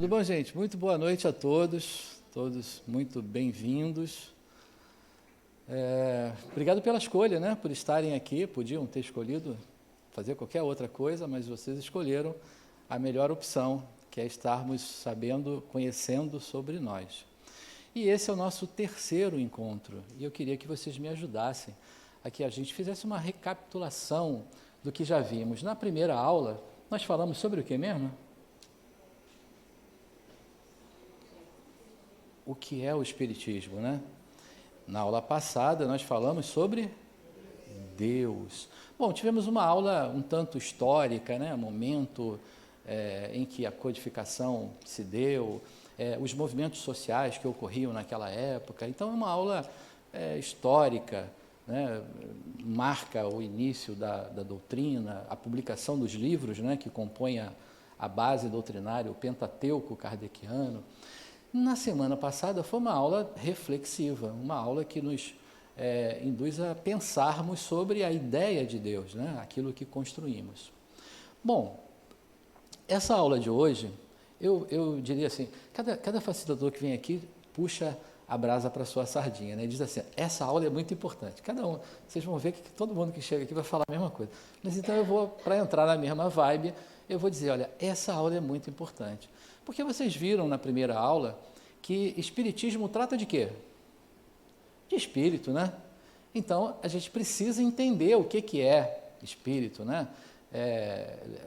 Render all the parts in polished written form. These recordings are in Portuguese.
Tudo bom, gente? Muito boa noite a todos muito bem-vindos. Obrigado pela escolha, né? Por estarem aqui, podiam ter escolhido fazer qualquer outra coisa, mas vocês escolheram a melhor opção, que é estarmos sabendo, conhecendo sobre nós. E esse é o nosso terceiro encontro, e eu queria que vocês me ajudassem a que a gente fizesse uma recapitulação do que já vimos. Na primeira aula, nós falamos sobre o que mesmo? O que é o Espiritismo, né? Na aula passada, nós falamos sobre Deus. Bom, tivemos uma aula um tanto histórica, né? Momento em que a codificação se deu, os movimentos sociais que ocorriam naquela época. Então, é uma aula histórica, né? Marca o início da doutrina, a publicação dos livros, né? Que compõem a base doutrinária, o Pentateuco kardeciano. Na semana passada foi uma aula reflexiva, uma aula que nos induz a pensarmos sobre a ideia de Deus, né? Aquilo que construímos. Bom, essa aula de hoje, eu diria assim, cada facilitador que vem aqui puxa a brasa para a sua sardinha, né? Diz assim, essa aula é muito importante. Vocês vão ver que todo mundo que chega aqui vai falar a mesma coisa. Mas então eu vou, para entrar na mesma vibe, eu vou dizer, olha, essa aula é muito importante. Porque vocês viram na primeira aula que Espiritismo trata de quê? De espírito, né? Então, a gente precisa entender o que é espírito, né?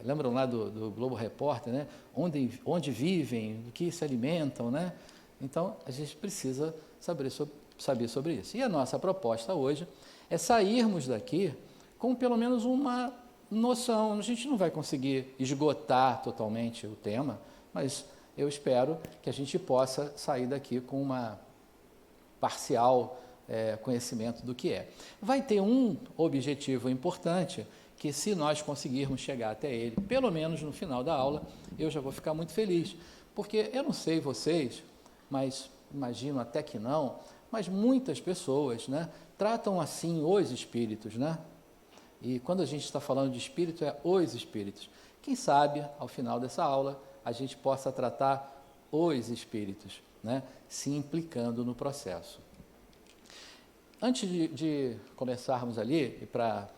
Lembram lá do Globo Repórter, né? Onde vivem, do que se alimentam, né? Então, a gente precisa saber sobre isso. E a nossa proposta hoje é sairmos daqui com pelo menos uma noção. A gente não vai conseguir esgotar totalmente o tema, mas eu espero que a gente possa sair daqui com uma parcial conhecimento do que é. Vai ter um objetivo importante, que se nós conseguirmos chegar até ele, pelo menos no final da aula, eu já vou ficar muito feliz, porque eu não sei vocês, mas imagino até que não, mas muitas pessoas, né, tratam assim os espíritos, né? E quando a gente está falando de espírito, é os espíritos. Quem sabe, ao final dessa aula, a gente possa tratar os espíritos, né, se implicando no processo. Antes de começarmos ali, e para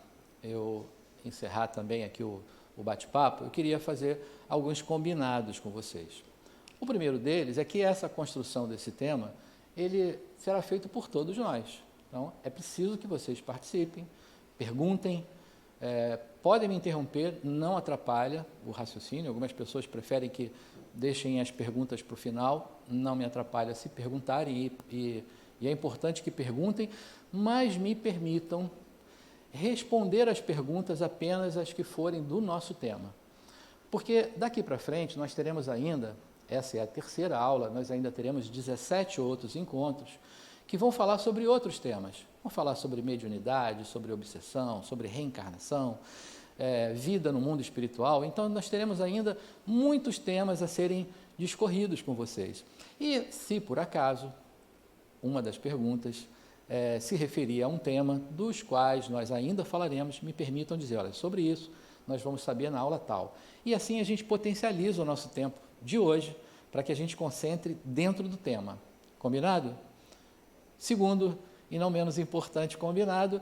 eu encerrar também aqui o bate-papo, eu queria fazer alguns combinados com vocês. O primeiro deles é que essa construção desse tema, ele será feito por todos nós. Então, é preciso que vocês participem, perguntem, podem me interromper, não atrapalha o raciocínio. Algumas pessoas preferem que deixem as perguntas para o final, não me atrapalha se perguntarem, e é importante que perguntem, mas me permitam responder as perguntas apenas as que forem do nosso tema. Porque daqui para frente nós teremos ainda, essa é a terceira aula, nós ainda teremos 17 outros encontros que vão falar sobre outros temas. Vão falar sobre mediunidade, sobre obsessão, sobre reencarnação, vida no mundo espiritual. Então, nós teremos ainda muitos temas a serem discorridos com vocês. E, se por acaso, uma das perguntas se referir a um tema dos quais nós ainda falaremos, me permitam dizer, olha, sobre isso nós vamos saber na aula tal. E assim a gente potencializa o nosso tempo de hoje para que a gente concentre dentro do tema. Combinado? Segundo, e não menos importante, combinado,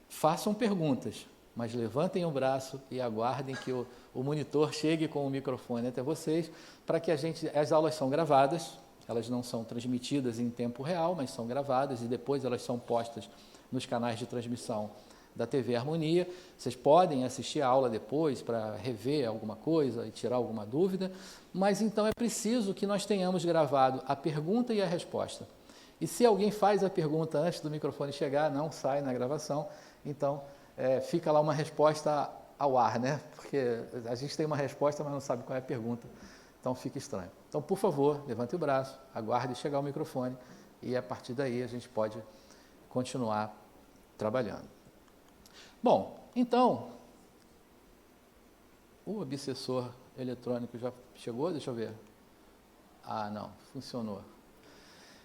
façam perguntas, mas levantem o braço e aguardem que o monitor chegue com o microfone até vocês, para que as aulas são gravadas, elas não são transmitidas em tempo real, mas são gravadas e depois elas são postas nos canais de transmissão da TV Harmonia. Vocês podem assistir a aula depois para rever alguma coisa e tirar alguma dúvida, mas então é preciso que nós tenhamos gravado a pergunta e a resposta. E se alguém faz a pergunta antes do microfone chegar, não sai na gravação, então fica lá uma resposta ao ar, né? Porque a gente tem uma resposta, mas não sabe qual é a pergunta, então fica estranho. Então, por favor, levante o braço, aguarde chegar o microfone e a partir daí a gente pode continuar trabalhando. Bom, então, o obsessor eletrônico já chegou? Deixa eu ver. Ah, não, funcionou.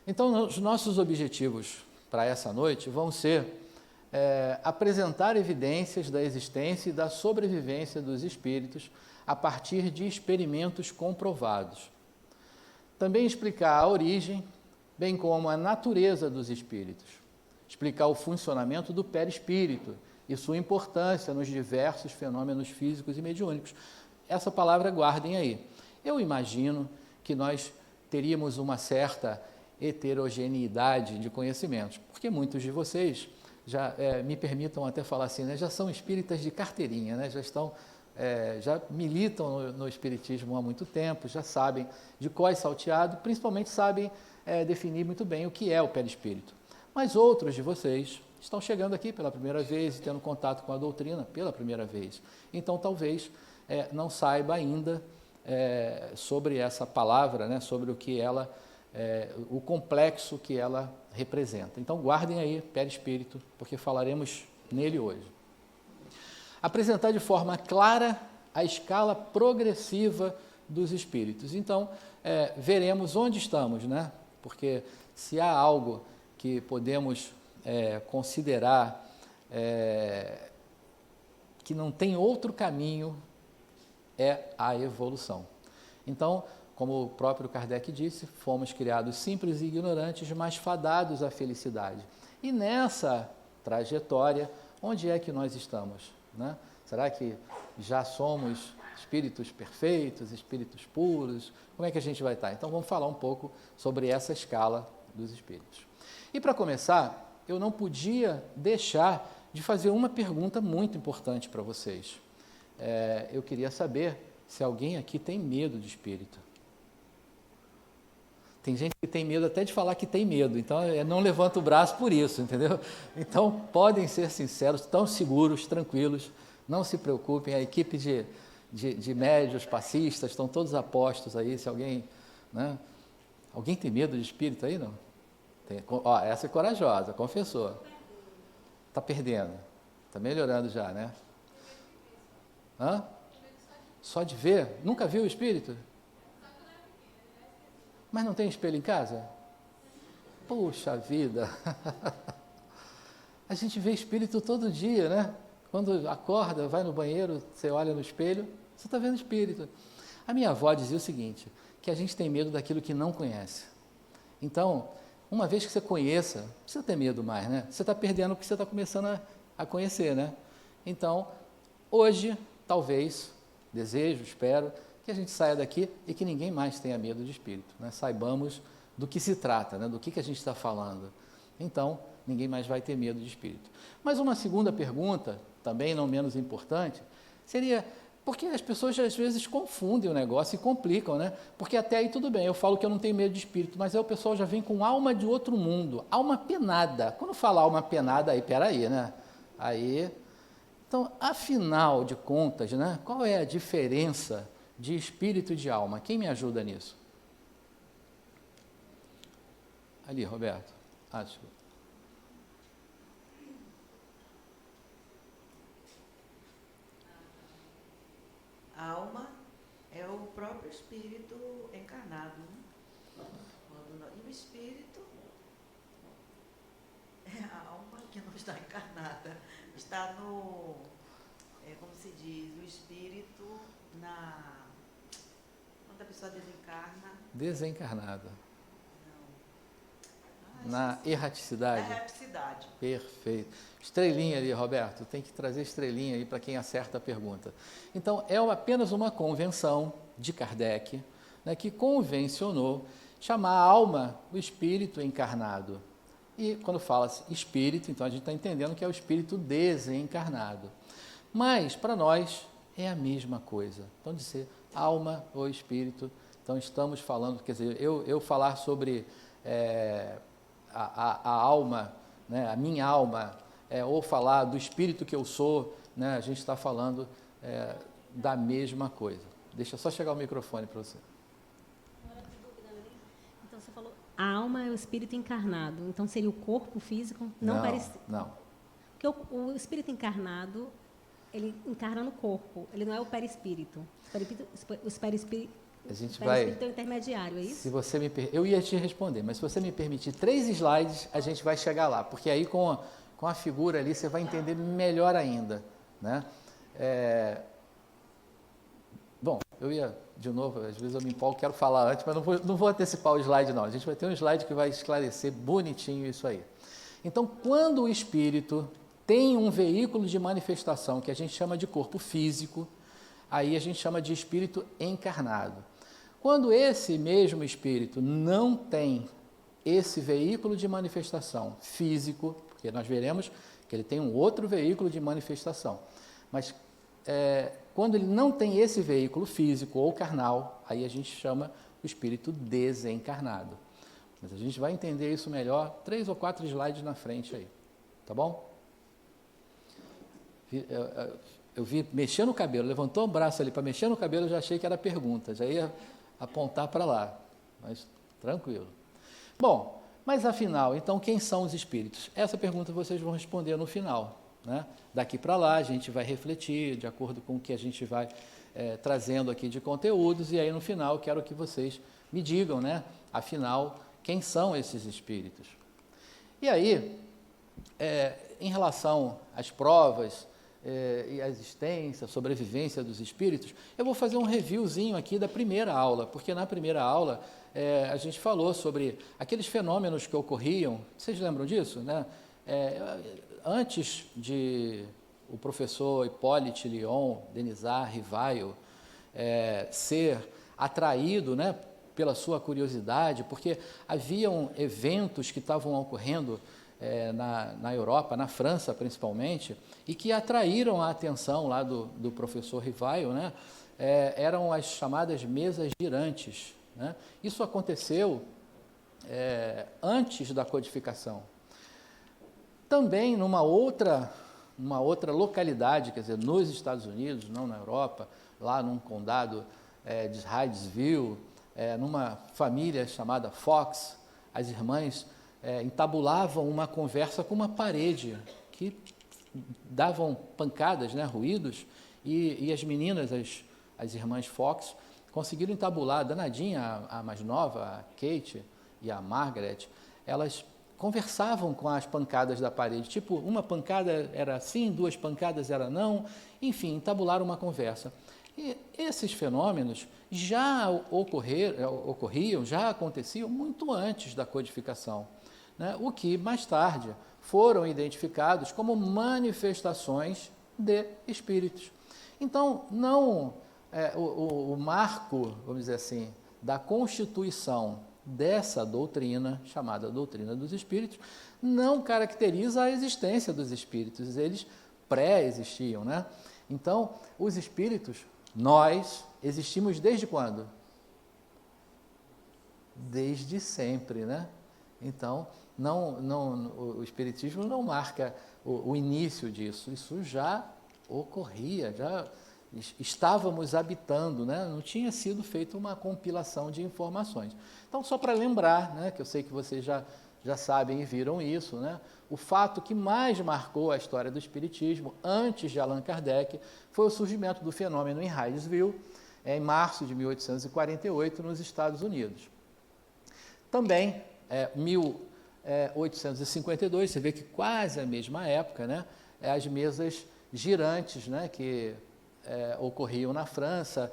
Então, os nossos objetivos para essa noite vão ser apresentar evidências da existência e da sobrevivência dos espíritos a partir de experimentos comprovados. Também explicar a origem, bem como a natureza dos espíritos. Explicar o funcionamento do perispírito e sua importância nos diversos fenômenos físicos e mediúnicos. Essa palavra guardem aí. Eu imagino que nós teríamos uma certa heterogeneidade de conhecimentos, porque muitos de vocês já me permitam até falar assim, né, já são espíritas de carteirinha, né, já militam no espiritismo há muito tempo, já sabem de cós salteado, principalmente sabem definir muito bem o que é o perispírito. Mas outros de vocês estão chegando aqui pela primeira vez e tendo contato com a doutrina pela primeira vez. Então, talvez não saiba ainda sobre essa palavra, né, sobre o que ela, o complexo que ela representa. Então, guardem aí perispírito, porque falaremos nele hoje. Apresentar de forma clara a escala progressiva dos espíritos. Então, veremos onde estamos, né? Porque se há algo que podemos considerar que não tem outro caminho, é a evolução. Então, como o próprio Kardec disse, fomos criados simples e ignorantes, mas fadados à felicidade. E nessa trajetória, onde é que nós estamos, né? Será que já somos espíritos perfeitos, espíritos puros? Como é que a gente vai estar? Então, vamos falar um pouco sobre essa escala dos espíritos. E para começar, eu não podia deixar de fazer uma pergunta muito importante para vocês. Eu queria saber se alguém aqui tem medo de espírito. Tem gente que tem medo até de falar que tem medo, então não levanta o braço por isso, entendeu? Então, podem ser sinceros, tão seguros, tranquilos, não se preocupem, a equipe de médios, passistas, estão todos apostos aí, se alguém, né? Alguém tem medo de espírito aí, não? Tem, essa é corajosa, confessou. Está perdendo, está melhorando já, né? Hã? Só de ver? Nunca viu o espírito? Mas não tem espelho em casa? Puxa vida! A gente vê espírito todo dia, né? Quando acorda, vai no banheiro, você olha no espelho, você está vendo espírito. A minha avó dizia o seguinte, que a gente tem medo daquilo que não conhece. Então, uma vez que você conheça, não precisa ter medo mais, né? Você está perdendo porque você está começando a conhecer, né? Então, hoje, talvez, desejo, espero, que a gente saia daqui e que ninguém mais tenha medo de espírito, né? Saibamos do que se trata, né? Do que a gente está falando. Então, ninguém mais vai ter medo de espírito. Mas uma segunda pergunta, também não menos importante, seria, porque as pessoas às vezes confundem o negócio e complicam, né? Porque até aí tudo bem, eu falo que eu não tenho medo de espírito, mas aí o pessoal já vem com alma de outro mundo, alma penada. Quando fala alma penada, aí peraí, né? Aí, então, afinal de contas, né? Qual é a diferença de espírito e de alma? Quem me ajuda nisso? Ali, Roberto. Acho. A alma é o próprio espírito encarnado, né? E o espírito é a alma que não está encarnada. Está no, como se diz, o espírito quando a pessoa desencarna. Desencarnada. Não. Na erraticidade. Na erraticidade. Perfeito. Estrelinha ali, Roberto, tem que trazer estrelinha aí para quem acerta a pergunta. Então, é apenas uma convenção de Kardec, né, que convencionou chamar a alma o espírito encarnado. E quando fala espírito, então a gente está entendendo que é o espírito desencarnado. Mas, para nós, é a mesma coisa. Então, dizer alma ou espírito, então estamos falando, quer dizer, eu falar sobre a alma, né, a minha alma, ou falar do espírito que eu sou, né, a gente está falando da mesma coisa. Deixa só chegar o microfone para você. Então você falou, a alma é o espírito encarnado, então seria o corpo físico? Não. Porque o espírito encarnado, ele encarna no corpo, ele não é o perispírito. O perispírito a gente é o intermediário, é isso? Se você eu ia te responder, mas se você me permitir 3 slides, a gente vai chegar lá, porque aí com a figura ali você vai entender melhor ainda, né? Bom, eu ia de novo, às vezes eu me empolgo, quero falar antes, mas não vou antecipar o slide não. A gente vai ter um slide que vai esclarecer bonitinho isso aí. Então, quando o espírito tem um veículo de manifestação que a gente chama de corpo físico, aí a gente chama de espírito encarnado. Quando esse mesmo espírito não tem esse veículo de manifestação físico, porque nós veremos que ele tem um outro veículo de manifestação, mas quando ele não tem esse veículo físico ou carnal, aí a gente chama o espírito desencarnado. Mas a gente vai entender isso melhor 3 ou 4 slides na frente aí, tá bom? Eu vi mexendo o cabelo, levantou o braço ali para mexer no cabelo, eu já achei que era pergunta, já ia apontar para lá, mas tranquilo. Bom, mas afinal, então quem são os espíritos? Essa pergunta vocês vão responder no final, né? Daqui para lá a gente vai refletir de acordo com o que a gente vai trazendo aqui de conteúdos, e aí no final quero que vocês me digam, né? Afinal, quem são esses espíritos? E aí, em relação às provas e à existência, a sobrevivência dos espíritos, eu vou fazer um reviewzinho aqui da primeira aula, porque na primeira aula a gente falou sobre aqueles fenômenos que ocorriam, vocês lembram disso, né? Antes de o professor Hippolyte Lyon, Denisard Rivaio, ser atraído, né, pela sua curiosidade, porque haviam eventos que estavam ocorrendo na Europa, na França principalmente, e que atraíram a atenção lá do professor Rivaio, né? Eram as chamadas mesas girantes, né? Isso aconteceu antes da codificação. Também numa outra localidade, quer dizer, nos Estados Unidos, não na Europa, lá num condado de Hydesville, numa família chamada Fox, as irmãs entabulavam uma conversa com uma parede, que davam pancadas, né, ruídos, e as meninas, as irmãs Fox, conseguiram entabular, a danadinha, a mais nova, a Kate e a Margaret, elas conversavam com as pancadas da parede, tipo, uma pancada era sim, 2 pancadas era não, enfim, entabularam uma conversa. E esses fenômenos já ocorriam, já aconteciam muito antes da codificação, né? O que mais tarde foram identificados como manifestações de espíritos. Então, não o marco, vamos dizer assim, da constituição dessa doutrina, chamada doutrina dos espíritos, não caracteriza a existência dos espíritos, eles pré-existiam, né? Então, os espíritos, nós existimos desde quando? Desde sempre, né? Então, o espiritismo não marca o início disso, isso já ocorria, já estávamos habitando, né? Não tinha sido feita uma compilação de informações. Então, só para lembrar, né, que eu sei que vocês já sabem e viram isso, né? O fato que mais marcou a história do espiritismo, antes de Allan Kardec, foi o surgimento do fenômeno em Hydesville, em março de 1848, nos Estados Unidos. Também, 1852, você vê que quase a mesma época, né? As mesas girantes, né, que ocorriam na França,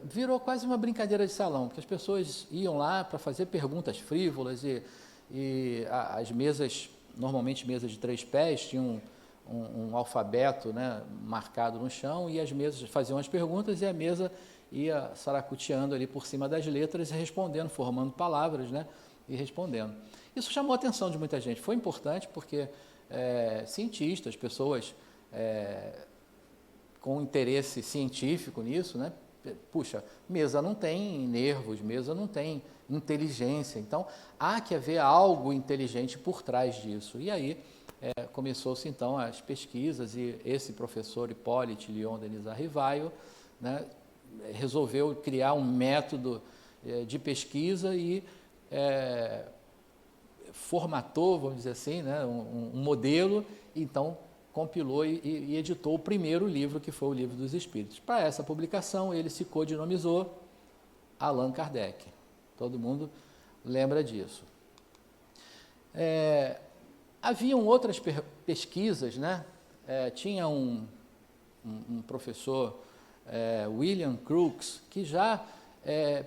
virou quase uma brincadeira de salão, porque as pessoas iam lá para fazer perguntas frívolas e as mesas, normalmente mesas de 3 pés, tinham um alfabeto, né, marcado no chão, e as mesas faziam as perguntas e a mesa ia saracoteando ali por cima das letras e respondendo, formando palavras, né, e respondendo. Isso chamou a atenção de muita gente, foi importante porque cientistas, pessoas com interesse científico nisso, né? Puxa, mesa não tem nervos, mesa não tem inteligência, então há que haver algo inteligente por trás disso. E aí começou-se então as pesquisas, e esse professor Hippolyte Lyon Denisard Rivaio, né, resolveu criar um método de pesquisa e formatou, vamos dizer assim, né, um modelo, então compilou e editou o primeiro livro, que foi o Livro dos Espíritos. Para essa publicação, ele se codinamizou Allan Kardec. Todo mundo lembra disso. Haviam outras pesquisas, né? Tinha um professor William Crookes, que já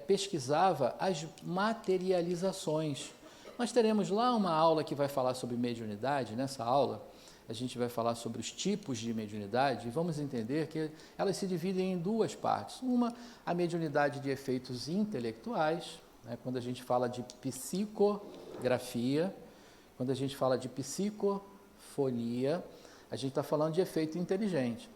pesquisava as materializações. Nós teremos lá uma aula que vai falar sobre mediunidade. Nessa aula, a gente vai falar sobre os tipos de mediunidade e vamos entender que elas se dividem em duas partes. Uma, a mediunidade de efeitos intelectuais, né, quando a gente fala de psicografia, quando a gente fala de psicofonia, a gente está falando de efeito inteligente.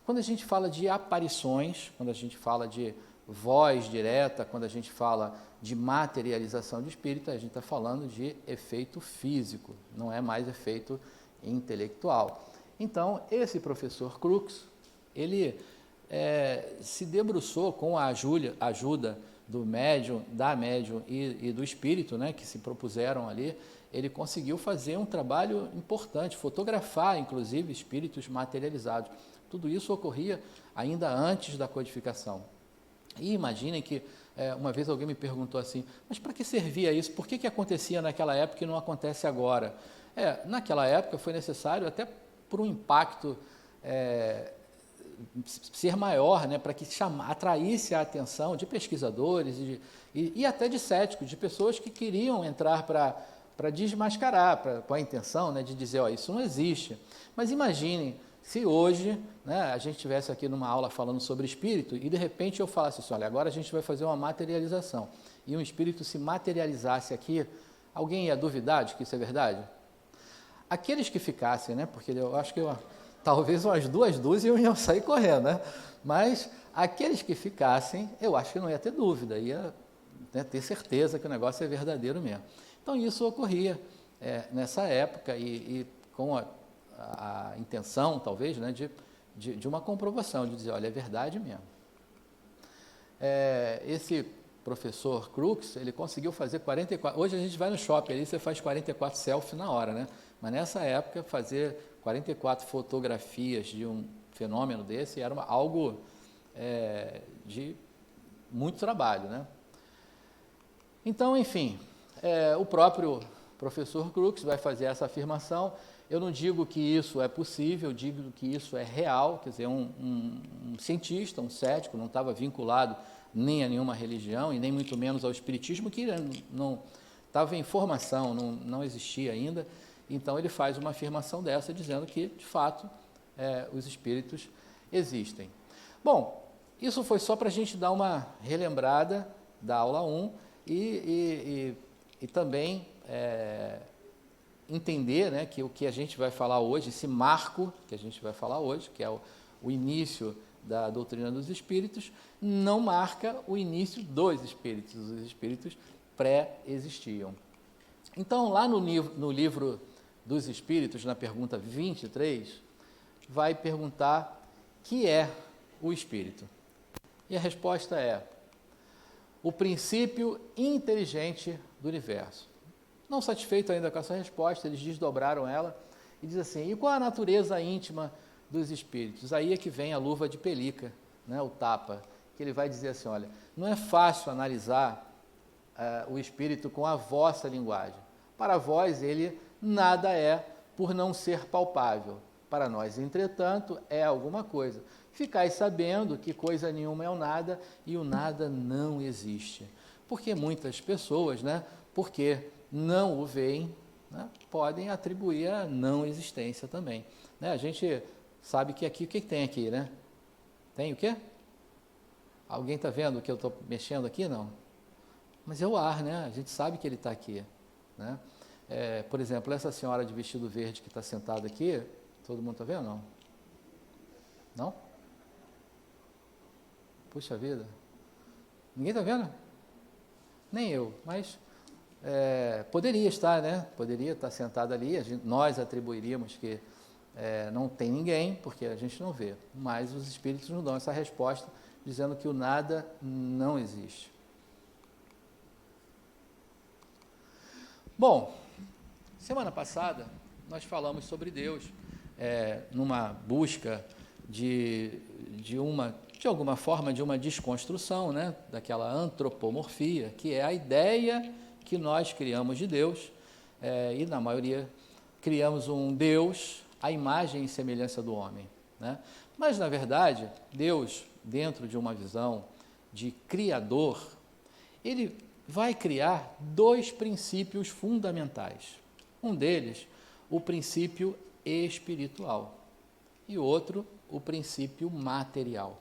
Quando a gente fala de aparições, quando a gente fala de voz direta, quando a gente fala de materialização de espírito, a gente está falando de efeito físico, não é mais efeito intelectual. Então, esse professor Crookes, ele se debruçou com a ajuda do médium, da médium e do espírito, né, que se propuseram ali. Ele conseguiu fazer um trabalho importante, fotografar, inclusive, espíritos materializados. Tudo isso ocorria ainda antes da codificação. E imaginem que uma vez alguém me perguntou assim, mas para que servia isso? Por que acontecia naquela época e não acontece agora? Naquela época foi necessário, até por um impacto ser maior, né, para que atraísse a atenção de pesquisadores e até de céticos, de pessoas que queriam entrar para desmascarar, com a intenção, né, de dizer, isso não existe. Mas imaginem se hoje, né, a gente estivesse aqui numa aula falando sobre espírito e de repente eu falasse assim, olha, agora a gente vai fazer uma materialização e um espírito se materializasse aqui, alguém ia duvidar de que isso é verdade? Aqueles que ficassem, né, porque eu acho que talvez umas 2 dúzias iam sair correndo, né? Mas aqueles que ficassem, eu acho que não ia ter dúvida, ia, né, ter certeza que o negócio é verdadeiro mesmo. Então isso ocorria nessa época e com a intenção, talvez, né, de uma comprovação, de dizer, olha, é verdade mesmo. Esse professor Crookes, ele conseguiu fazer 44... Hoje a gente vai no shopping ali, você faz 44 selfies na hora, né? Mas nessa época, fazer 44 fotografias de um fenômeno desse era algo de muito trabalho, né? Então, enfim, o próprio professor Crookes vai fazer essa afirmação. Eu não digo que isso é possível, eu digo que isso é real, quer dizer, um cientista, um cético, não estava vinculado nem a nenhuma religião e nem muito menos ao espiritismo, que não estava em formação, não existia ainda. Então ele faz uma afirmação dessa, dizendo que, de fato, os espíritos existem. Bom, isso foi só para a gente dar uma relembrada da aula 1 e também entender, né, que o que a gente vai falar hoje, esse marco que a gente vai falar hoje, que é o início da doutrina dos espíritos, não marca o início dos espíritos. Os espíritos pré-existiam. Então, lá no livro dos espíritos, na pergunta 23, vai perguntar que é o espírito. E a resposta é o princípio inteligente do universo. Não satisfeito ainda com essa resposta, eles desdobraram ela e diz assim, e qual a natureza íntima dos espíritos? Aí é que vem a luva de pelica, né, o tapa, que ele vai dizer assim, olha, não é fácil analisar o espírito com a vossa linguagem. Para vós ele nada é por não ser palpável. Para nós, entretanto, é alguma coisa. Ficais sabendo que coisa nenhuma é o nada e o nada não existe. Porque muitas pessoas, né, porque não o veem, né, podem atribuir a não existência também. Né, a gente sabe que aqui, o que tem aqui, né? Tem o quê? Alguém está vendo que eu estou mexendo aqui? Não. Mas é o ar, né? A gente sabe que ele está aqui, né? Por exemplo, essa senhora de vestido verde que está sentada aqui, todo mundo está vendo? Não? Não? Puxa vida. Ninguém está vendo? Nem eu, mas poderia estar, né? Poderia estar sentada ali, nós atribuiríamos que não tem ninguém, porque a gente não vê. Mas os espíritos nos dão essa resposta, dizendo que o nada não existe. Bom, semana passada nós falamos sobre Deus, numa busca de alguma forma, de uma desconstrução, né, daquela antropomorfia, que é a ideia que nós criamos de Deus, e na maioria criamos um Deus à imagem e semelhança do homem, né? Mas, na verdade, Deus, dentro de uma visão de criador, ele vai criar dois princípios fundamentais. Um deles, o princípio espiritual, e outro, o princípio material.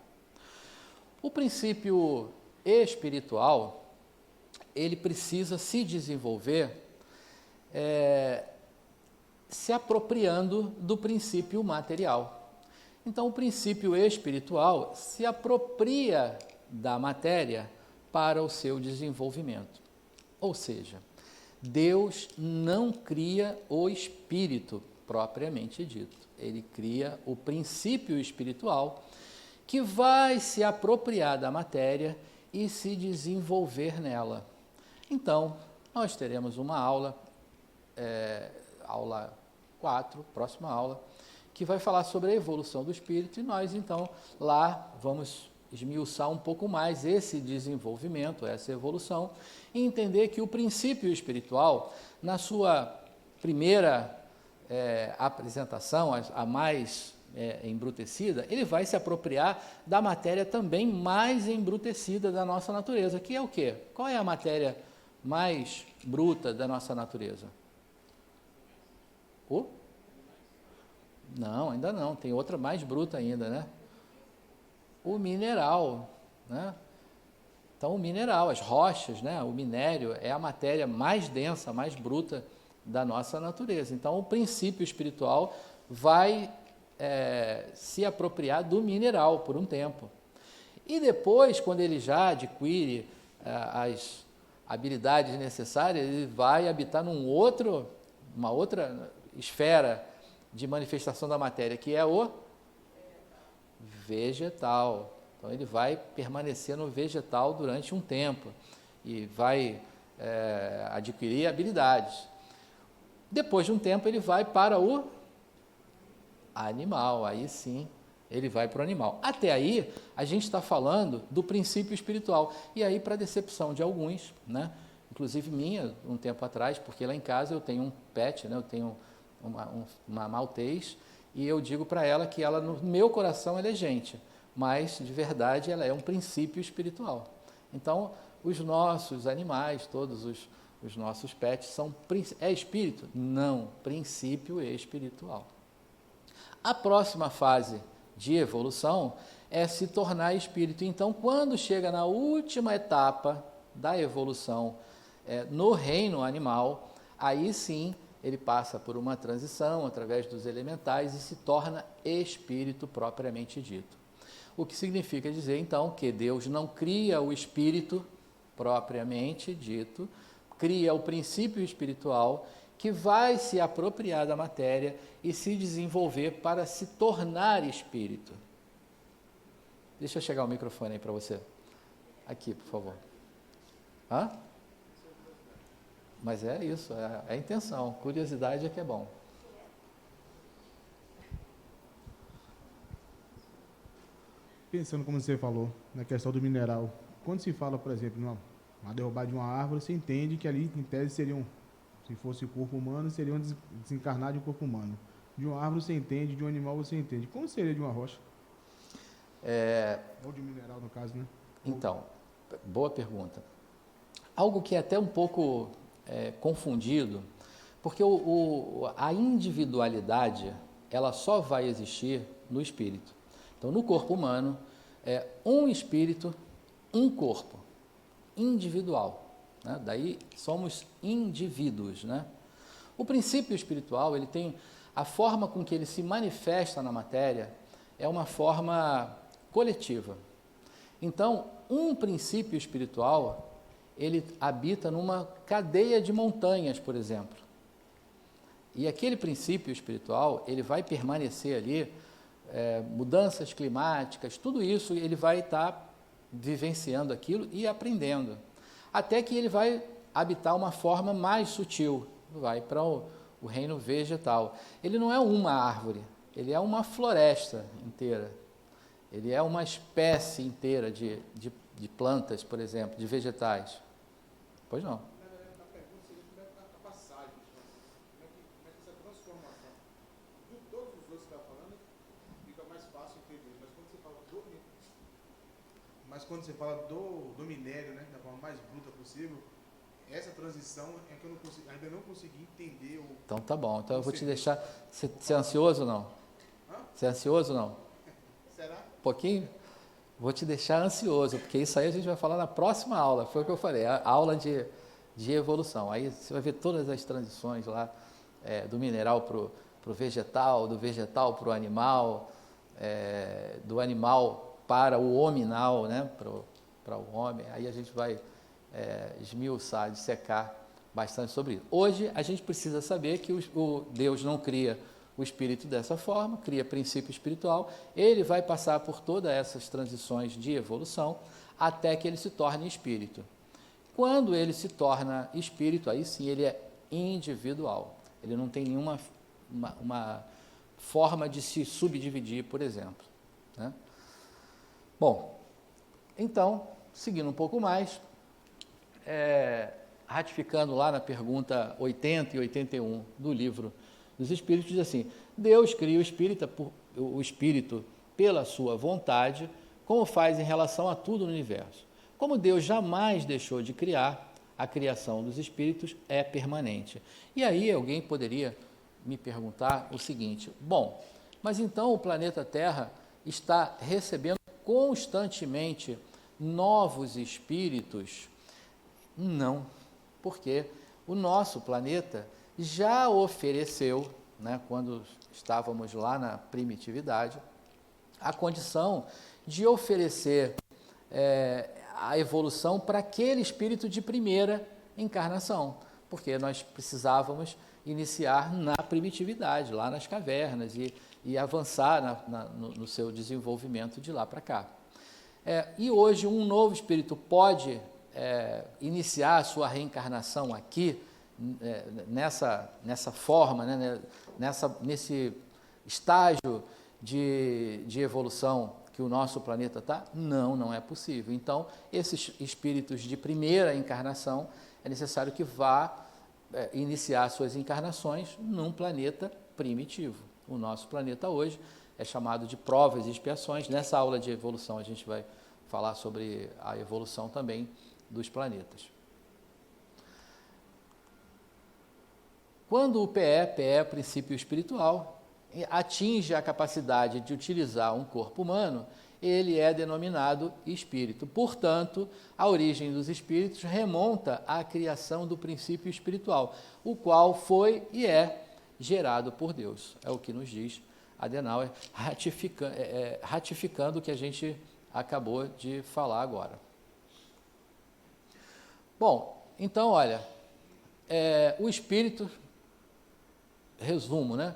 O princípio espiritual, ele precisa se desenvolver se apropriando do princípio material. Então, o princípio espiritual se apropria da matéria para o seu desenvolvimento. Ou seja, Deus não cria o espírito propriamente dito. Ele cria o princípio espiritual que vai se apropriar da matéria e se desenvolver nela. Então, nós teremos uma aula, aula 4, próxima aula, que vai falar sobre a evolução do espírito, e nós, então, lá vamos esmiuçar um pouco mais esse desenvolvimento, essa evolução, e entender que o princípio espiritual, na sua primeira apresentação, a mais embrutecida, ele vai se apropriar da matéria também mais embrutecida da nossa natureza, que é o quê? Qual é a matéria mais bruta da nossa natureza? Não, ainda não, tem outra mais bruta ainda, né? O mineral, né? Então, o mineral, as rochas, né? O minério é a matéria mais densa, mais bruta da nossa natureza. Então, o princípio espiritual vai se apropriar do mineral por um tempo. E depois, quando ele já adquire as habilidades necessárias, ele vai habitar uma outra esfera de manifestação da matéria, que é o vegetal. Então, ele vai permanecer no vegetal durante um tempo e vai adquirir habilidades. Depois de um tempo, ele vai para o animal, aí sim, ele vai para o animal. Até aí, a gente está falando do princípio espiritual. E aí, para decepção de alguns, né? Inclusive minha, um tempo atrás, porque lá em casa eu tenho um pet, né? Eu tenho uma maltês, e eu digo para ela que ela, no meu coração, ela é gente, mas, de verdade, ela é um princípio espiritual. Então, os nossos animais, todos os nossos pets, é espírito? Não, princípio espiritual. A próxima fase de evolução é se tornar espírito. Então, quando chega na última etapa da evolução no reino animal, aí sim ele passa por uma transição através dos elementais e se torna espírito propriamente dito. O que significa dizer, então, que Deus não cria o espírito propriamente dito, cria o princípio espiritual que vai se apropriar da matéria e se desenvolver para se tornar espírito. Deixa eu chegar o microfone aí para você. Aqui, por favor. Hã? Mas é isso, é a intenção. Curiosidade é que é bom. Pensando como você falou, na questão do mineral, quando se fala, por exemplo, numa derrubada de uma árvore, você entende que ali, em tese, seriam, se fosse o corpo humano, seria um desencarnar de um corpo humano. De uma árvore você entende, de um animal você entende. Como seria de uma rocha? Ou de um mineral, no caso, né? Então, boa pergunta. Algo que é até um pouco confundido, porque a individualidade, ela só vai existir no espírito. Então, no corpo humano, é um espírito, um corpo, individual. Né? Daí somos indivíduos. Né? O princípio espiritual, ele tem a forma com que ele se manifesta na matéria, é uma forma coletiva. Então, um princípio espiritual, ele habita numa cadeia de montanhas, por exemplo. E aquele princípio espiritual, ele vai permanecer ali, mudanças climáticas, tudo isso ele vai estar vivenciando aquilo e aprendendo. Até que ele vai habitar uma forma mais sutil, vai para o reino vegetal. Ele não é uma árvore, ele é uma floresta inteira. Ele é uma espécie inteira de plantas, por exemplo, de vegetais. Pois não. A pergunta seria como é que a passagem, como é que essa transformação, de todos os outros que você está falando, fica mais fácil entender. Mas quando você fala do Mas quando você fala do minério, né, da forma mais bruta possível, essa transição é que eu ainda não consegui entender. Então tá bom, então eu vou te deixar... Você é ansioso ou não? Você é ansioso ou não? Será? Um pouquinho? Vou te deixar ansioso, porque isso aí a gente vai falar na próxima aula, foi o que eu falei, a aula de evolução. Aí você vai ver todas as transições lá, do mineral para o vegetal, do vegetal para o animal, do animal para o hominal, né? Para o homem. Aí a gente vai esmiuçar, dissecar bastante sobre isso. Hoje a gente precisa saber que o Deus não cria o espírito dessa forma, cria princípio espiritual, ele vai passar por todas essas transições de evolução até que ele se torne espírito. Quando ele se torna espírito, aí sim ele é individual, ele não tem nenhuma uma forma de se subdividir, por exemplo, né? Bom, então, seguindo um pouco mais, ratificando lá na pergunta 80 e 81 do livro dos Espíritos, diz assim: Deus cria o espírito pela sua vontade, como faz em relação a tudo no universo. Como Deus jamais deixou de criar, a criação dos espíritos é permanente. E aí alguém poderia me perguntar o seguinte: bom, mas então o planeta Terra está recebendo constantemente novos espíritos? Não, porque o nosso planeta já ofereceu, né, quando estávamos lá na primitividade, a condição de oferecer a evolução para aquele espírito de primeira encarnação, porque nós precisávamos iniciar na primitividade, lá nas cavernas, e avançar no seu desenvolvimento de lá para cá. E hoje um novo espírito pode iniciar a sua reencarnação aqui, nessa forma, né, nesse estágio de evolução que o nosso planeta está? Não é possível. Então, esses espíritos de primeira encarnação, é necessário que vá iniciar suas encarnações num planeta primitivo. O nosso planeta hoje é chamado de provas e expiações. Nessa aula de evolução a gente vai falar sobre a evolução também dos planetas. Quando o PE, princípio espiritual, atinge a capacidade de utilizar um corpo humano, ele é denominado espírito. Portanto, a origem dos espíritos remonta à criação do princípio espiritual, o qual foi e é gerado por Deus. É o que nos diz Adenauer, ratificando o que a gente acabou de falar agora. Bom, então, olha, o espírito, resumo, né?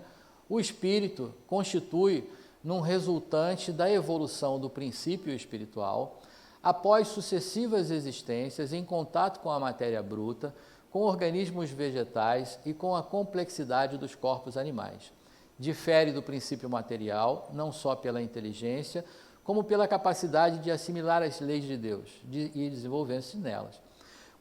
O espírito constitui num resultante da evolução do princípio espiritual, após sucessivas existências em contato com a matéria bruta, com organismos vegetais e com a complexidade dos corpos animais. Difere do princípio material, não só pela inteligência, como pela capacidade de assimilar as leis de Deus e desenvolver-se nelas.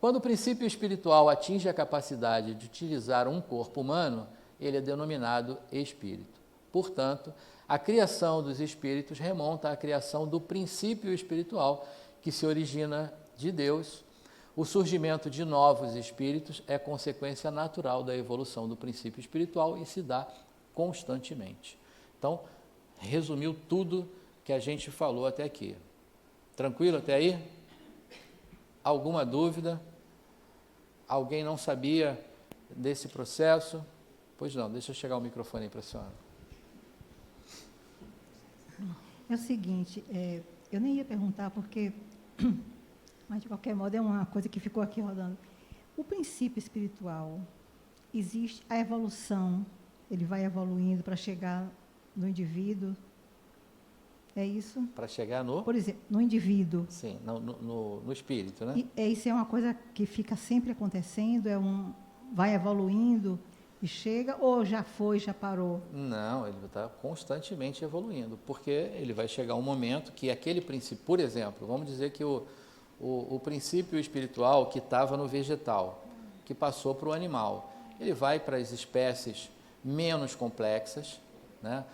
Quando o princípio espiritual atinge a capacidade de utilizar um corpo humano, ele é denominado espírito. Portanto, a criação dos espíritos remonta à criação do princípio espiritual, que se origina de Deus. O surgimento de novos espíritos é consequência natural da evolução do princípio espiritual e se dá constantemente. Então, resumiu tudo que a gente falou até aqui. Tranquilo até aí? Alguma dúvida? Alguém não sabia desse processo? Pois não, deixa eu chegar o microfone aí para a senhora. É o seguinte, eu nem ia perguntar porque, mas de qualquer modo é uma coisa que ficou aqui rodando. O princípio espiritual, existe a evolução, ele vai evoluindo para chegar no indivíduo, é isso? Para chegar no? Por exemplo, no indivíduo. Sim, no espírito, né? Isso é uma coisa que fica sempre acontecendo, vai evoluindo e chega, ou já foi, já parou? Não, ele está constantemente evoluindo, porque ele vai chegar um momento que aquele princípio, por exemplo, vamos dizer que o princípio espiritual que estava no vegetal, que passou para o animal, ele vai para as espécies menos complexas, né?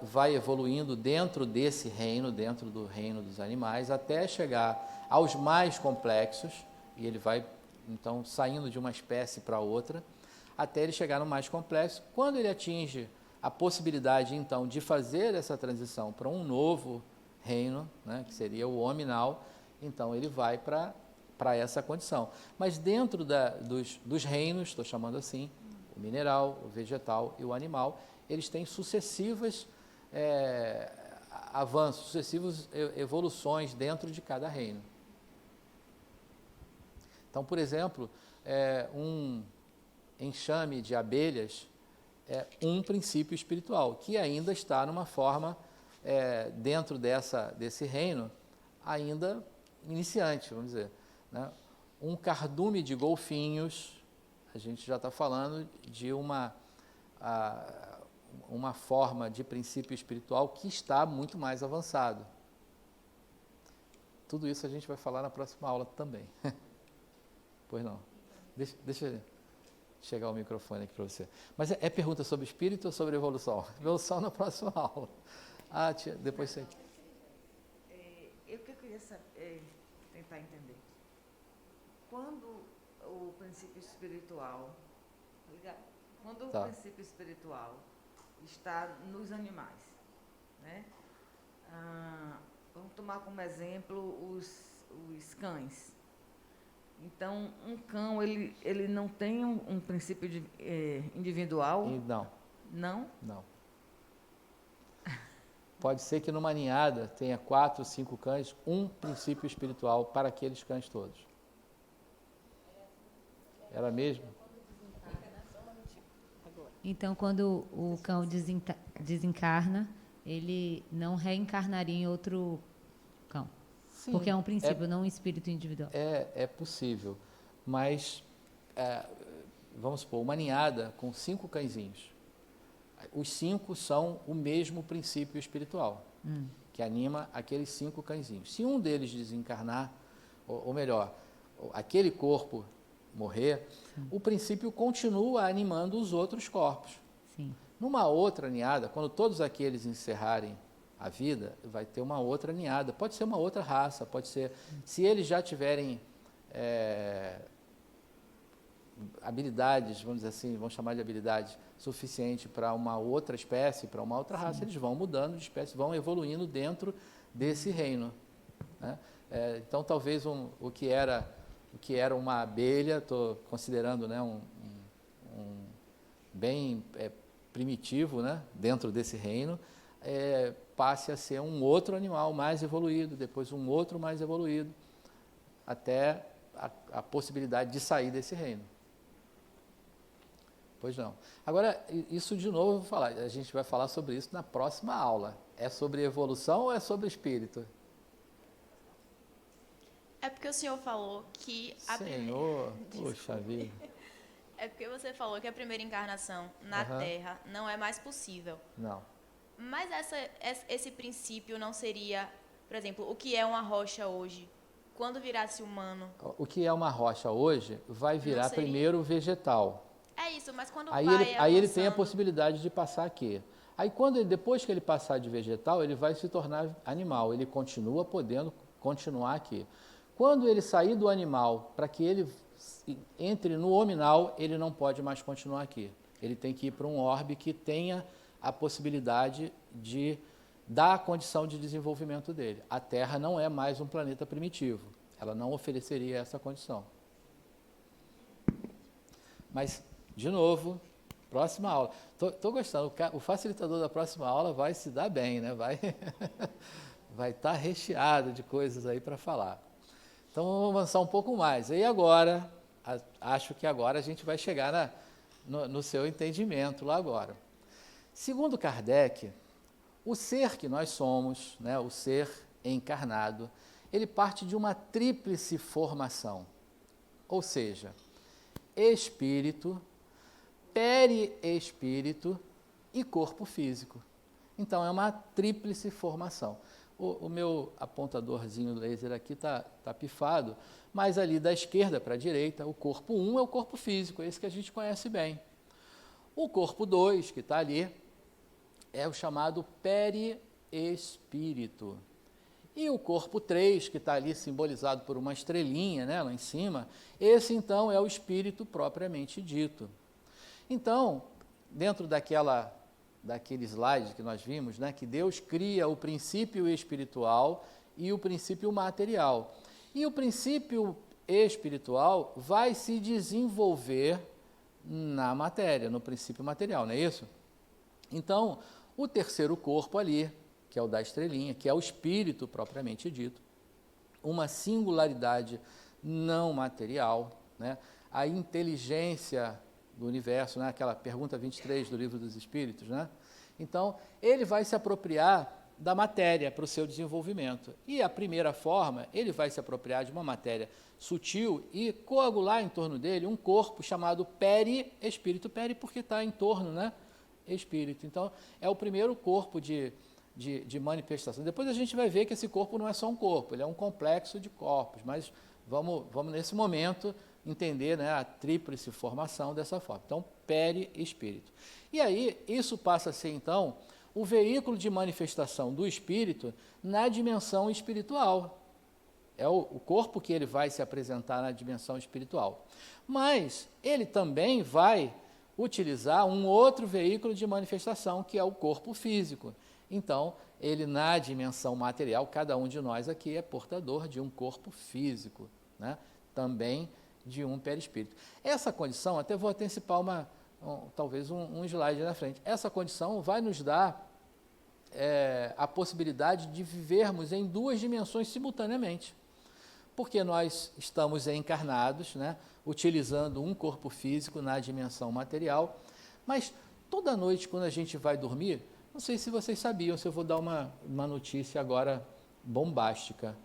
vai evoluindo dentro desse reino, dentro do reino dos animais, até chegar aos mais complexos, e ele vai, então, saindo de uma espécie para outra, até ele chegar no mais complexo. Quando ele atinge a possibilidade, então, de fazer essa transição para um novo reino, né, que seria o hominal, então ele vai para essa condição. Mas dentro dos reinos, estou chamando assim, o mineral, o vegetal e o animal, eles têm sucessivos avanços, sucessivas evoluções dentro de cada reino. Então, por exemplo, um enxame de abelhas é um princípio espiritual, que ainda está numa forma, dentro desse reino, ainda iniciante, vamos dizer, né? Um cardume de golfinhos, a gente já está falando de uma forma de princípio espiritual que está muito mais avançado. Tudo isso a gente vai falar na próxima aula também. Pois não. Deixa eu chegar o microfone aqui para você. Mas é pergunta sobre espírito ou sobre evolução? Evolução na próxima aula. Tia, depois você... Eu queria tentar entender. Quando o princípio espiritual, quando o princípio espiritual está nos animais, né? Vamos tomar como exemplo os cães. Então, um cão, ele não tem um princípio individual? Não. Não? Não. Pode ser que numa ninhada tenha 4, 5 cães, um princípio espiritual para aqueles cães todos. Era mesmo? Então, quando o cão desencarna, ele não reencarnaria em outro cão? Sim, porque é um princípio, não um espírito individual. É possível, mas vamos supor, uma ninhada com 5 cãezinhos. Os 5 são o mesmo princípio espiritual, que anima aqueles 5 cãezinhos. Se um deles desencarnar, ou melhor, aquele corpo morrer, o princípio continua animando os outros corpos. Sim. Numa outra ninhada, quando todos aqueles encerrarem a vida, vai ter uma outra ninhada. Pode ser uma outra raça, pode ser... Se eles já tiverem habilidades, vamos dizer assim, vamos chamar de habilidades suficiente para uma outra espécie, para uma outra raça, eles vão mudando de espécie, vão evoluindo dentro desse reino, né? Então, talvez o que era uma abelha, estou considerando, né, um bem primitivo, né, dentro desse reino, passe a ser um outro animal mais evoluído, depois um outro mais evoluído, até a possibilidade de sair desse reino. Pois não. Agora, isso de novo eu vou falar, a gente vai falar sobre isso na próxima aula. É sobre evolução ou é sobre espírito? É porque o senhor falou que Senhor, poxa vida. É porque você falou que a primeira encarnação na Terra não é mais possível. Não. Mas esse princípio não seria, por exemplo, o que é uma rocha hoje, quando virasse humano? O que é uma rocha hoje vai virar primeiro vegetal. É isso, mas quando aí ele tem a possibilidade de passar aqui. Aí depois que ele passar de vegetal, ele vai se tornar animal. Ele continua podendo continuar aqui. Quando ele sair do animal, para que ele entre no hominal, ele não pode mais continuar aqui. Ele tem que ir para um orbe que tenha a possibilidade de dar a condição de desenvolvimento dele. A Terra não é mais um planeta primitivo. Ela não ofereceria essa condição. Mas, de novo, próxima aula. Estou gostando. O facilitador da próxima aula vai se dar bem, né? Vai estar recheado de coisas aí para falar. Então, vamos avançar um pouco mais. E agora, acho que agora a gente vai chegar no seu entendimento lá agora. Segundo Kardec, o ser que nós somos, né, o ser encarnado, ele parte de uma tríplice formação. Ou seja, espírito, periespírito e corpo físico. Então, é uma tríplice formação. O meu apontadorzinho laser aqui está pifado, mas ali da esquerda para a direita, o corpo 1 é o corpo físico, esse que a gente conhece bem. O corpo 2, que está ali, é o chamado perispírito. E o corpo 3, que está ali simbolizado por uma estrelinha, né, lá em cima, esse então é o espírito propriamente dito. Então, dentro daquele slide que nós vimos, né, que Deus cria o princípio espiritual e o princípio material. E o princípio espiritual vai se desenvolver na matéria, no princípio material, não é isso? Então, o terceiro corpo ali, que é o da estrelinha, que é o espírito propriamente dito, uma singularidade não material, né? A inteligência do universo, né? Aquela pergunta 23 do Livro dos Espíritos, né? Então, ele vai se apropriar da matéria para o seu desenvolvimento. E a primeira forma, ele vai se apropriar de uma matéria sutil e coagular em torno dele um corpo chamado perispírito, porque está em torno, né? Espírito. Então, é o primeiro corpo de manifestação. Depois a gente vai ver que esse corpo não é só um corpo, ele é um complexo de corpos, mas vamos nesse momento entender, né, a tríplice formação dessa forma. Então, perispírito. E aí, isso passa a ser, então, o veículo de manifestação do espírito na dimensão espiritual. É o corpo que ele vai se apresentar na dimensão espiritual. Mas ele também vai utilizar um outro veículo de manifestação, que é o corpo físico. Então, ele na dimensão material, cada um de nós aqui é portador de um corpo físico, né? Também de um perispírito. Essa condição, até vou antecipar talvez um slide na frente, essa condição vai nos dar a possibilidade de vivermos em duas dimensões simultaneamente, porque nós estamos encarnados, né, utilizando um corpo físico na dimensão material, mas toda noite quando a gente vai dormir, não sei se vocês sabiam, se eu vou dar uma notícia agora bombástica,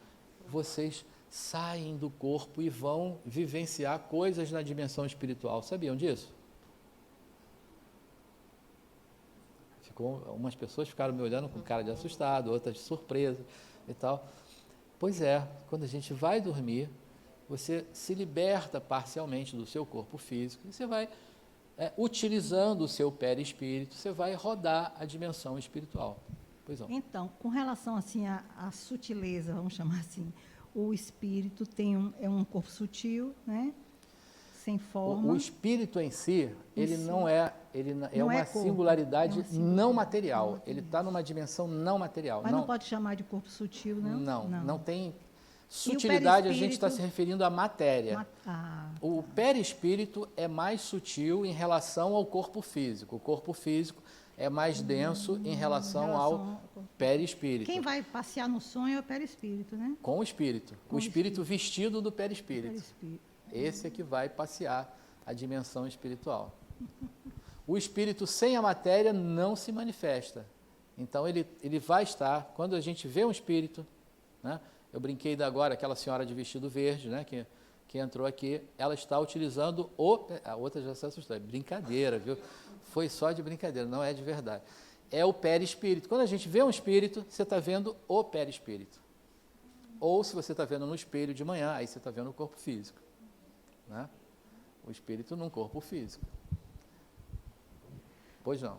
vocês saem do corpo e vão vivenciar coisas na dimensão espiritual, sabiam disso? Umas pessoas ficaram me olhando com cara de assustado, outras de surpresa e tal. Pois é, quando a gente vai dormir, você se liberta parcialmente do seu corpo físico e você vai, utilizando o seu perispírito, você vai rodar a dimensão espiritual. Pois não. Então, com relação assim à sutileza, vamos chamar assim, o espírito é um corpo sutil, né? Sem forma. O espírito em si, ele não é uma singularidade não material. Ele está numa dimensão não material. Mas não pode chamar de corpo sutil, não? Não tem sutilidade, a gente está se referindo à matéria. O perispírito é mais sutil em relação ao corpo físico. O corpo físico é mais denso em relação ao perispírito. Quem vai passear no sonho é o perispírito, né? Com o espírito. O espírito vestido do perispírito. Esse é que vai passear a dimensão espiritual. O espírito sem a matéria não se manifesta. Então, ele vai estar, quando a gente vê um espírito, né? Eu brinquei agora, aquela senhora de vestido verde, né? Que entrou aqui, ela está utilizando a outra já se assustou, é brincadeira, viu? Foi só de brincadeira, não é de verdade. É o perispírito. Quando a gente vê um espírito, você está vendo o perispírito. Ou se você está vendo no espelho de manhã, aí você está vendo o corpo físico. Né? O espírito num corpo físico. Pois não.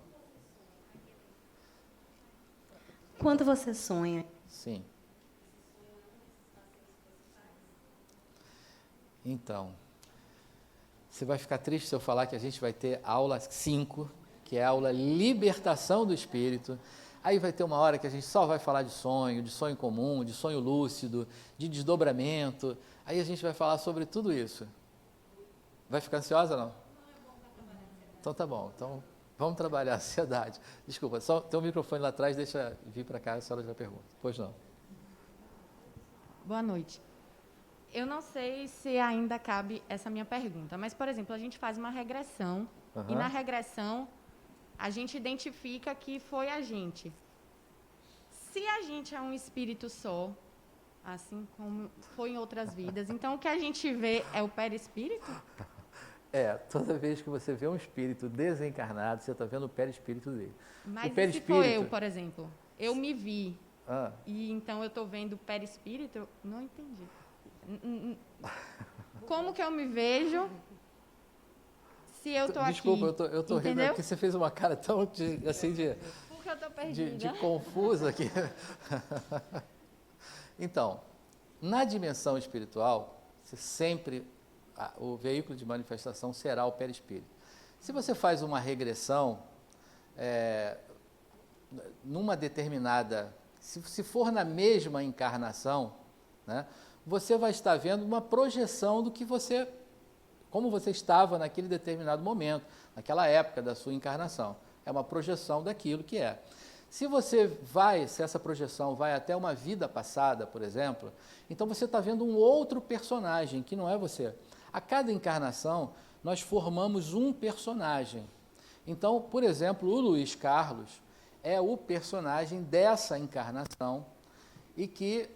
Quando você sonha? Sim. Então, você vai ficar triste se eu falar que a gente vai ter aula 5, que é a aula Libertação do Espírito. Aí vai ter uma hora que a gente só vai falar de sonho comum, de sonho lúcido, de desdobramento. Aí a gente vai falar sobre tudo isso. Vai ficar ansiosa, não? Então tá bom. Então vamos trabalhar a ansiedade. Desculpa, só tem um microfone lá atrás, deixa vir para cá, a senhora já pergunta. Pois não. Boa noite. Eu não sei se ainda cabe essa minha pergunta, mas, por exemplo, a gente faz uma regressão e na regressão a gente identifica que foi a gente. Se a gente é um espírito só, assim como foi em outras vidas, então o que a gente vê é o perispírito? Toda vez que você vê um espírito desencarnado, você está vendo o perispírito dele. Mas e se for eu, por exemplo? Eu me vi e então eu estou vendo o perispírito? Eu não entendi. Como que eu me vejo se eu estou aqui? Desculpa, eu estou rindo porque você fez uma cara tão assim de... porque eu estou perdida. de confusa aqui. Então, na dimensão espiritual, você sempre, o veículo de manifestação será o perispírito. Se você faz uma regressão, numa determinada, se for na mesma encarnação, né, você vai estar vendo uma projeção do que você, como você estava naquele determinado momento, naquela época da sua encarnação. É uma projeção daquilo que é. Se essa projeção vai até uma vida passada, por exemplo, então você está vendo um outro personagem, que não é você. A cada encarnação, nós formamos um personagem. Então, por exemplo, o Luiz Carlos é o personagem dessa encarnação e que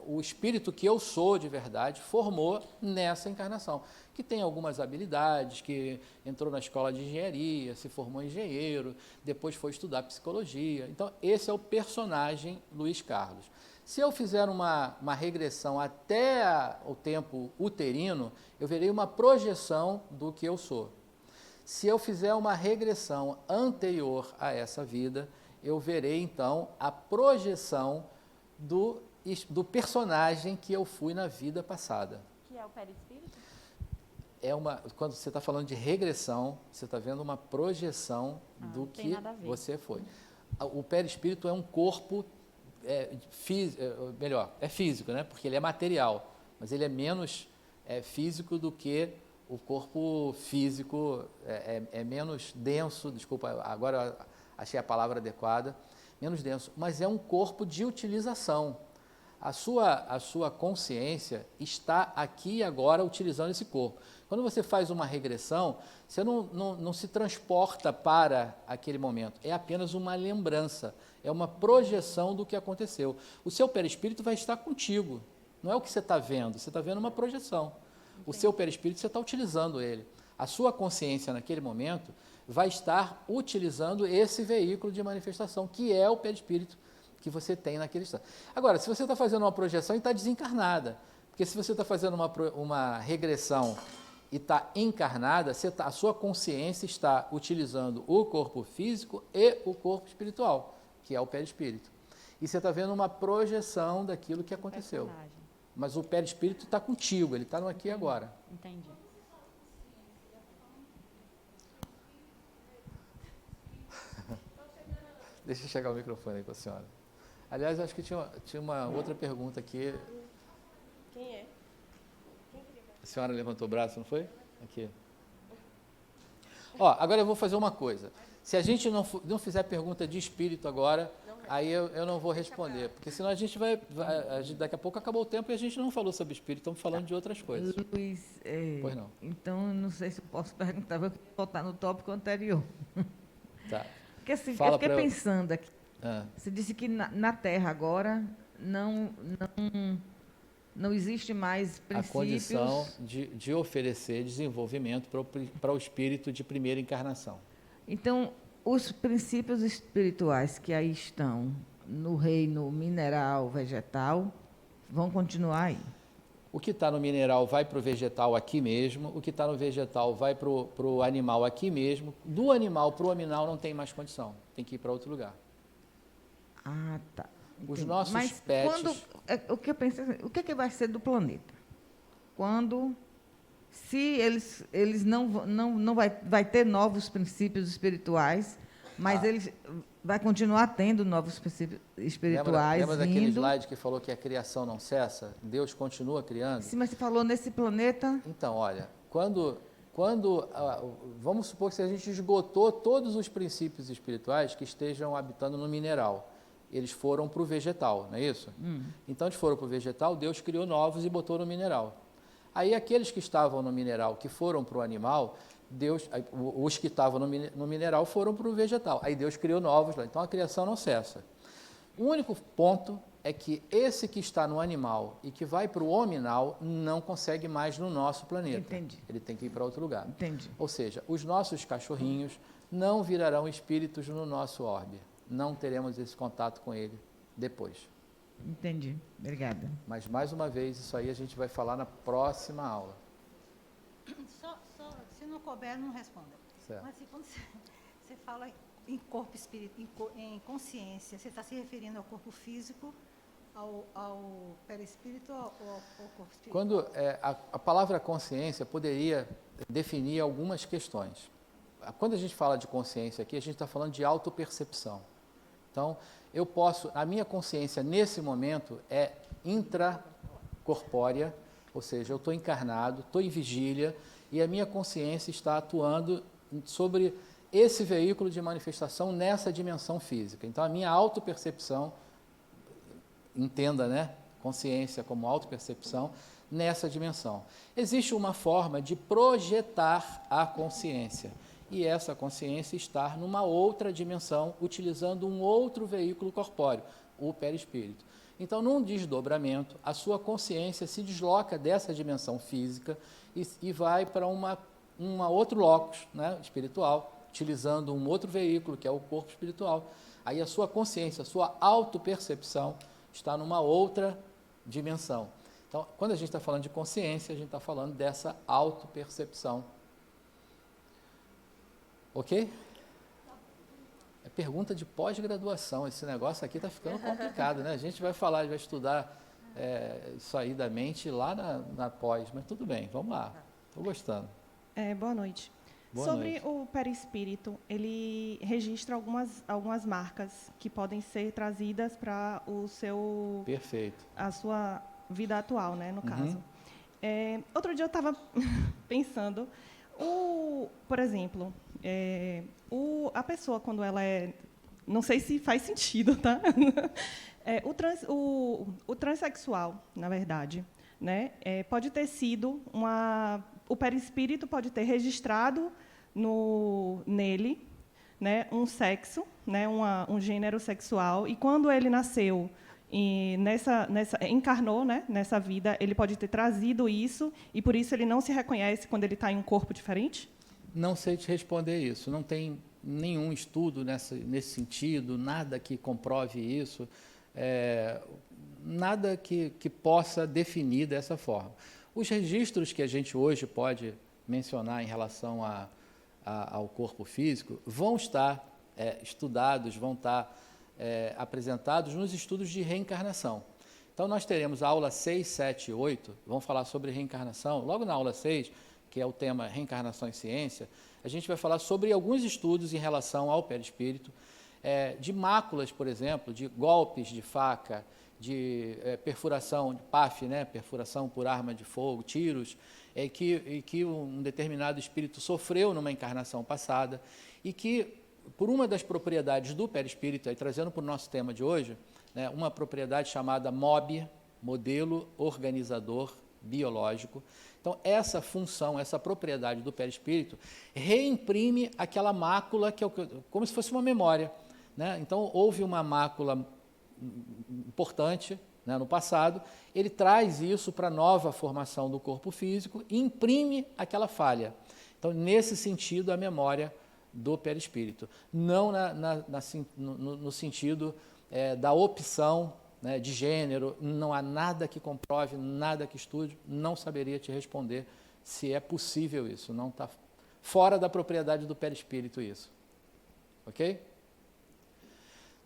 o espírito que eu sou de verdade formou nessa encarnação, que tem algumas habilidades, que entrou na escola de engenharia, se formou engenheiro, depois foi estudar psicologia. Então, esse é o personagem Luiz Carlos. Se eu fizer uma regressão até o tempo uterino, eu verei uma projeção do que eu sou. Se eu fizer uma regressão anterior a essa vida, eu verei, então, a projeção do personagem que eu fui na vida passada. Que é o perispírito? Quando você está falando de regressão, você está vendo uma projeção do que você foi. O perispírito é um corpo físico, né? Porque ele é material, mas ele é menos físico do que o corpo físico, é menos denso, desculpa, agora eu achei a palavra adequada, menos denso, mas é um corpo de utilização. A sua consciência está aqui e agora utilizando esse corpo. Quando você faz uma regressão, você não se transporta para aquele momento, é apenas uma lembrança, é uma projeção do que aconteceu. O seu perispírito vai estar contigo, não é o que você está vendo, você está vendo uma projeção. O seu perispírito, você está utilizando ele. A sua consciência, naquele momento, vai estar utilizando esse veículo de manifestação, que é o perispírito que você tem naquele instante. Agora, se você está fazendo uma projeção e está desencarnada, porque se você está fazendo uma regressão e está encarnada, a sua consciência está utilizando o corpo físico e o corpo espiritual, que é o perispírito. E você está vendo uma projeção daquilo que aconteceu. Mas o perispírito está contigo, ele está no aqui e agora. Entendi. Deixa eu chegar o microfone aí para a senhora. Aliás, acho que tinha uma outra pergunta aqui. Quem é? A senhora levantou o braço, não foi? Aqui. Ó, agora eu vou fazer uma coisa. Se a gente não fizer pergunta de espírito agora, aí eu não vou responder, porque senão a gente daqui a pouco acabou o tempo e a gente não falou sobre espírito, estamos falando de outras coisas. Luiz, pois não. Então, não sei se eu posso perguntar, vou voltar no tópico anterior. Tá. Porque assim, eu fiquei pensando aqui. Você disse que na Terra agora não existe mais princípios... A condição de oferecer desenvolvimento para o espírito de primeira encarnação. Então, os princípios espirituais que aí estão no reino mineral, vegetal, vão continuar aí? O que está no mineral vai para o vegetal aqui mesmo, o que está no vegetal vai para o animal aqui mesmo. Do animal para o aminal não tem mais condição, tem que ir para outro lugar. Ah, tá. Os Entendi. nossos Mas pets... o que eu pensei, o que vai ser do planeta? Se eles não vai ter novos princípios espirituais, mas eles vai continuar tendo novos princípios espirituais. Lembra daquele slide que falou que a criação não cessa? Deus continua criando? Sim, mas você falou nesse planeta... Então, olha, vamos supor que se a gente esgotou todos os princípios espirituais que estejam habitando no mineral, eles foram para o vegetal, não é isso? Então, eles foram para o vegetal, Deus criou novos e botou no mineral. Aí, aqueles que estavam no mineral, que foram para o animal, os que estavam no mineral foram para o vegetal. Aí, Deus criou novos lá. Então, a criação não cessa. O único ponto é que esse que está no animal e que vai para o hominal não consegue mais no nosso planeta. Entendi. Ele tem que ir para outro lugar. Entendi. Ou seja, os nossos cachorrinhos não virarão espíritos no nosso orbe. Não teremos esse contato com ele depois. Entendi. Obrigada. Mas, mais uma vez, isso aí a gente vai falar na próxima aula. Se não couber, não responda. Certo. Mas assim, quando você fala em corpo espírito, em consciência, você está se referindo ao corpo físico, ao perispírito ou ao corpo espiritual? Quando a palavra consciência poderia definir algumas questões. Quando a gente fala de consciência aqui, a gente está falando de autopercepção. Então, a minha consciência nesse momento é intracorpórea, ou seja, eu estou encarnado, estou em vigília, e a minha consciência está atuando sobre esse veículo de manifestação nessa dimensão física. Então, a minha autopercepção, entenda, né? Consciência como autopercepção, nessa dimensão. Existe uma forma de projetar a consciência, e essa consciência estar numa outra dimensão, utilizando um outro veículo corpóreo, o perispírito. Então, num desdobramento, a sua consciência se desloca dessa dimensão física e vai para uma outro locus, né, espiritual, utilizando um outro veículo, que é o corpo espiritual. Aí a sua consciência, a sua autopercepção está numa outra dimensão. Então, quando a gente está falando de consciência, a gente está falando dessa autopercepção. Ok? É pergunta de pós-graduação. Esse negócio aqui está ficando complicado, né? A gente vai estudar isso aí da mente lá na pós, mas tudo bem, vamos lá. Estou gostando. Boa noite. Sobre o perispírito, ele registra algumas marcas que podem ser trazidas para o seu... Perfeito. A sua vida atual, né, no caso. Outro dia eu estava pensando, por exemplo, a pessoa quando ela é... Não sei se faz sentido, tá? O transexual, na verdade, né, pode ter sido o perispírito pode ter registrado nele, né, um sexo, né, um gênero sexual, e quando ele nasceu e encarnou, né, nessa vida, ele pode ter trazido isso, e por isso ele não se reconhece quando ele está em um corpo diferente? Não sei te responder isso. Não tem nenhum estudo nesse sentido, nada que comprove isso, nada que possa definir dessa forma. Os registros que a gente hoje pode mencionar em relação ao corpo físico vão estar estudados, vão estar apresentados nos estudos de reencarnação. Então, nós teremos a aula 6, 7 e 8, vamos falar sobre reencarnação. Logo na aula 6, que é o tema Reencarnação e Ciência, a gente vai falar sobre alguns estudos em relação ao perispírito, de máculas, por exemplo, de golpes de faca, de perfuração, de PAF, né, perfuração por arma de fogo, tiros, que um determinado espírito sofreu numa encarnação passada e que, por uma das propriedades do perispírito, aí, trazendo para o nosso tema de hoje, né, uma propriedade chamada MOB, Modelo Organizador Biológico. Então, essa função, essa propriedade do perispírito reimprime aquela mácula, que é como se fosse uma memória, né? Então, houve uma mácula importante, né, no passado, ele traz isso para a nova formação do corpo físico e imprime aquela falha. Então, nesse sentido, a memória do perispírito, não no sentido da opção, né, de gênero. Não há nada que comprove, nada que estude, não saberia te responder se é possível isso, não está fora da propriedade do perispírito isso. Ok?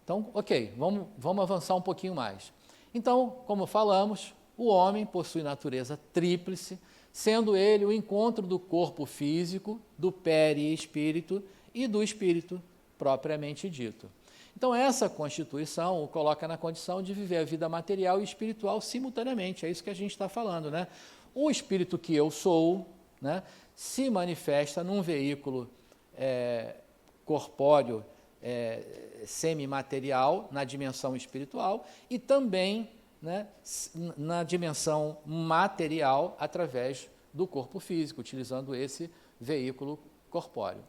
Então, ok, vamos avançar um pouquinho mais. Então, como falamos, o homem possui natureza tríplice, sendo ele o encontro do corpo físico, do perispírito e do espírito propriamente dito. Então, essa constituição o coloca na condição de viver a vida material e espiritual simultaneamente. É isso que a gente está falando, né? O espírito que eu sou, né, se manifesta num veículo corpóreo, semimaterial, na dimensão espiritual, e também, né, na dimensão material, através do corpo físico, utilizando esse veículo corpóreo.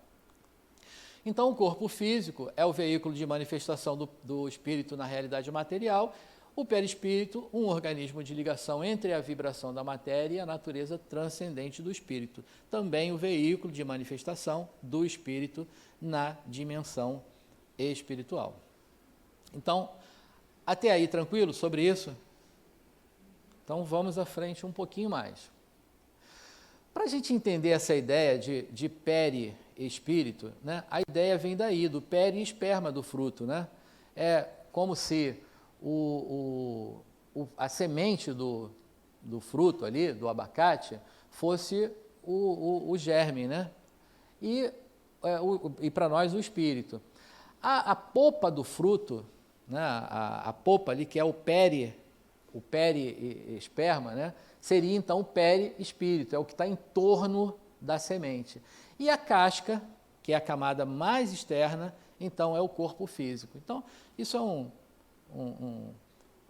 Então, o corpo físico é o veículo de manifestação do espírito na realidade material, o perispírito, um organismo de ligação entre a vibração da matéria e a natureza transcendente do espírito. Também o veículo de manifestação do espírito na dimensão espiritual. Então, até aí tranquilo sobre isso? Então, vamos à frente um pouquinho mais. Para a gente entender essa ideia de espírito, né? A ideia vem daí, do peri e esperma do fruto, né? É como se a semente do fruto ali, do abacate, fosse o germe, né? E para nós o espírito. A polpa do fruto, né? A polpa ali, que é o peri esperma, né? Seria então o peri espírito, é o que está em torno da semente. E a casca, que é a camada mais externa, então é o corpo físico. Então, isso é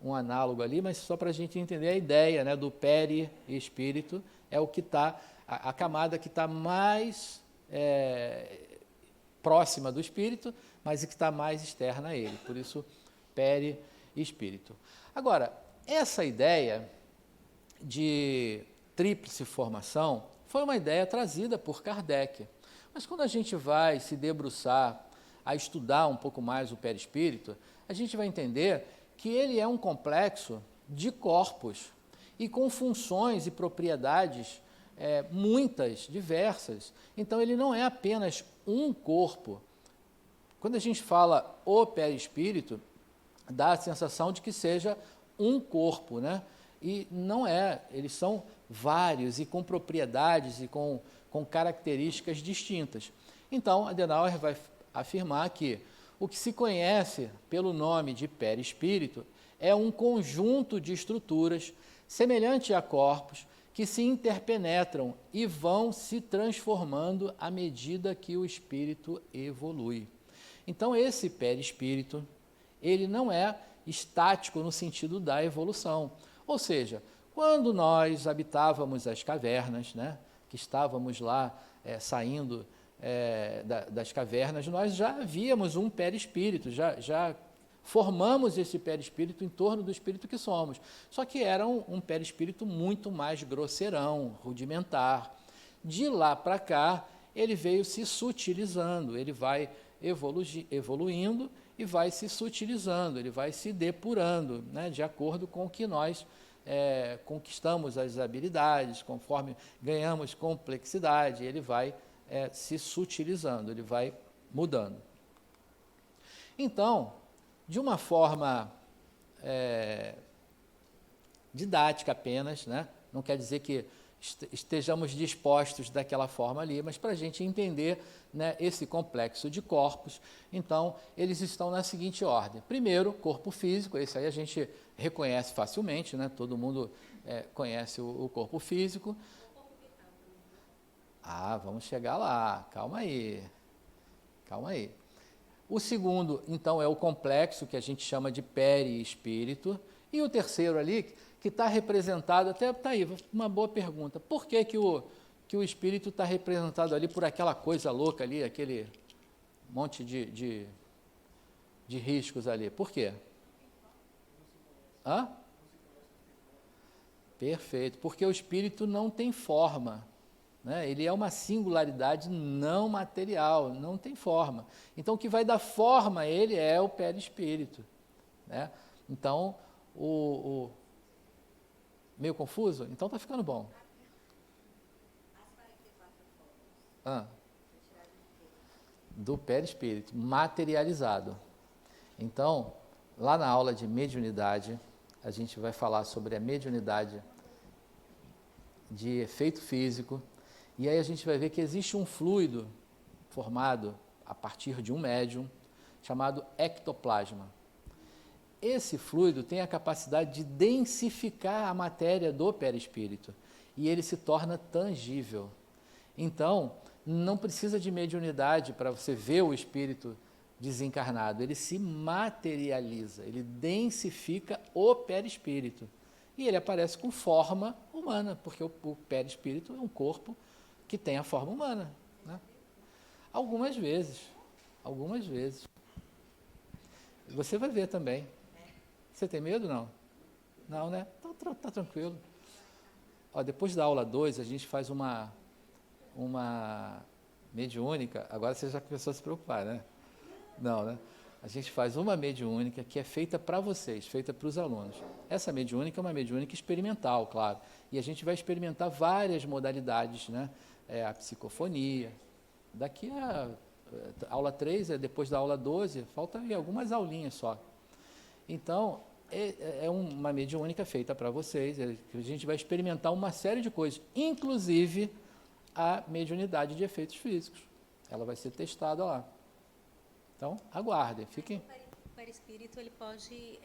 um análogo ali, mas só para a gente entender a ideia, né, do peri espírito, é o que está, a camada que está mais próxima do espírito, mas que está mais externa a ele. Por isso, peri espírito. Agora, essa ideia de tríplice formação foi uma ideia trazida por Kardec. Mas quando a gente vai se debruçar a estudar um pouco mais o perispírito, a gente vai entender que ele é um complexo de corpos e com funções e propriedades muitas, diversas. Então, ele não é apenas um corpo. Quando a gente fala o perispírito, dá a sensação de que seja um corpo, né? E não é, eles são vários e com propriedades e com características distintas. Então, Adenauer vai afirmar que o que se conhece pelo nome de perispírito é um conjunto de estruturas semelhante a corpos que se interpenetram e vão se transformando à medida que o espírito evolui. Então, esse perispírito, ele não é estático no sentido da evolução. Ou seja, quando nós habitávamos as cavernas, né, que estávamos lá saindo das cavernas, nós já víamos um perispírito, já formamos esse perispírito em torno do espírito que somos. Só que era um perispírito muito mais grosseirão, rudimentar. De lá para cá, ele veio se sutilizando, ele vai evoluindo e vai se sutilizando, ele vai se depurando, né, de acordo com o que nós conquistamos as habilidades, conforme ganhamos complexidade, ele vai se sutilizando, ele vai mudando. Então, de uma forma didática apenas, né, não quer dizer que estejamos dispostos daquela forma ali, mas para a gente entender, né, esse complexo de corpos, então eles estão na seguinte ordem. Primeiro, corpo físico, esse aí a gente reconhece facilmente, né, todo mundo conhece o corpo físico. Vamos chegar lá, calma aí. O segundo, então, é o complexo que a gente chama de perispírito, e o terceiro ali, que está representado, até está aí, uma boa pergunta, por que o espírito está representado ali por aquela coisa louca ali, aquele monte de riscos ali, por quê? Perfeito, porque o espírito não tem forma, né? Ele é uma singularidade não material, não tem forma. Então, o que vai dar forma a ele é o perispírito, né? Então, meio confuso? Então está ficando bom. Do perispírito, materializado. Então, lá na aula de mediunidade, a gente vai falar sobre a mediunidade de efeito físico, e aí a gente vai ver que existe um fluido formado a partir de um médium, chamado ectoplasma. Esse fluido tem a capacidade de densificar a matéria do perispírito e ele se torna tangível. Então, não precisa de mediunidade para você ver o espírito desencarnado, ele se materializa, ele densifica o perispírito e ele aparece com forma humana, porque o perispírito é um corpo que tem a forma humana, né? Algumas vezes. Você vai ver também. Você tem medo, não? Não, né? Então, tá tranquilo. Depois da aula 2, a gente faz uma mediúnica. Agora você já começou a se preocupar, né? Não, né? A gente faz uma mediúnica que é feita para vocês, feita para os alunos. Essa mediúnica é uma mediúnica experimental, claro. E a gente vai experimentar várias modalidades, né? A psicofonia, daqui a aula 3, é depois da aula 12, falta aí algumas aulinhas só. Então, é uma mediúnica feita para vocês, que a gente vai experimentar uma série de coisas, inclusive a mediunidade de efeitos físicos. Ela vai ser testada lá. Então, aguardem, fiquem... O perispírito, ele pode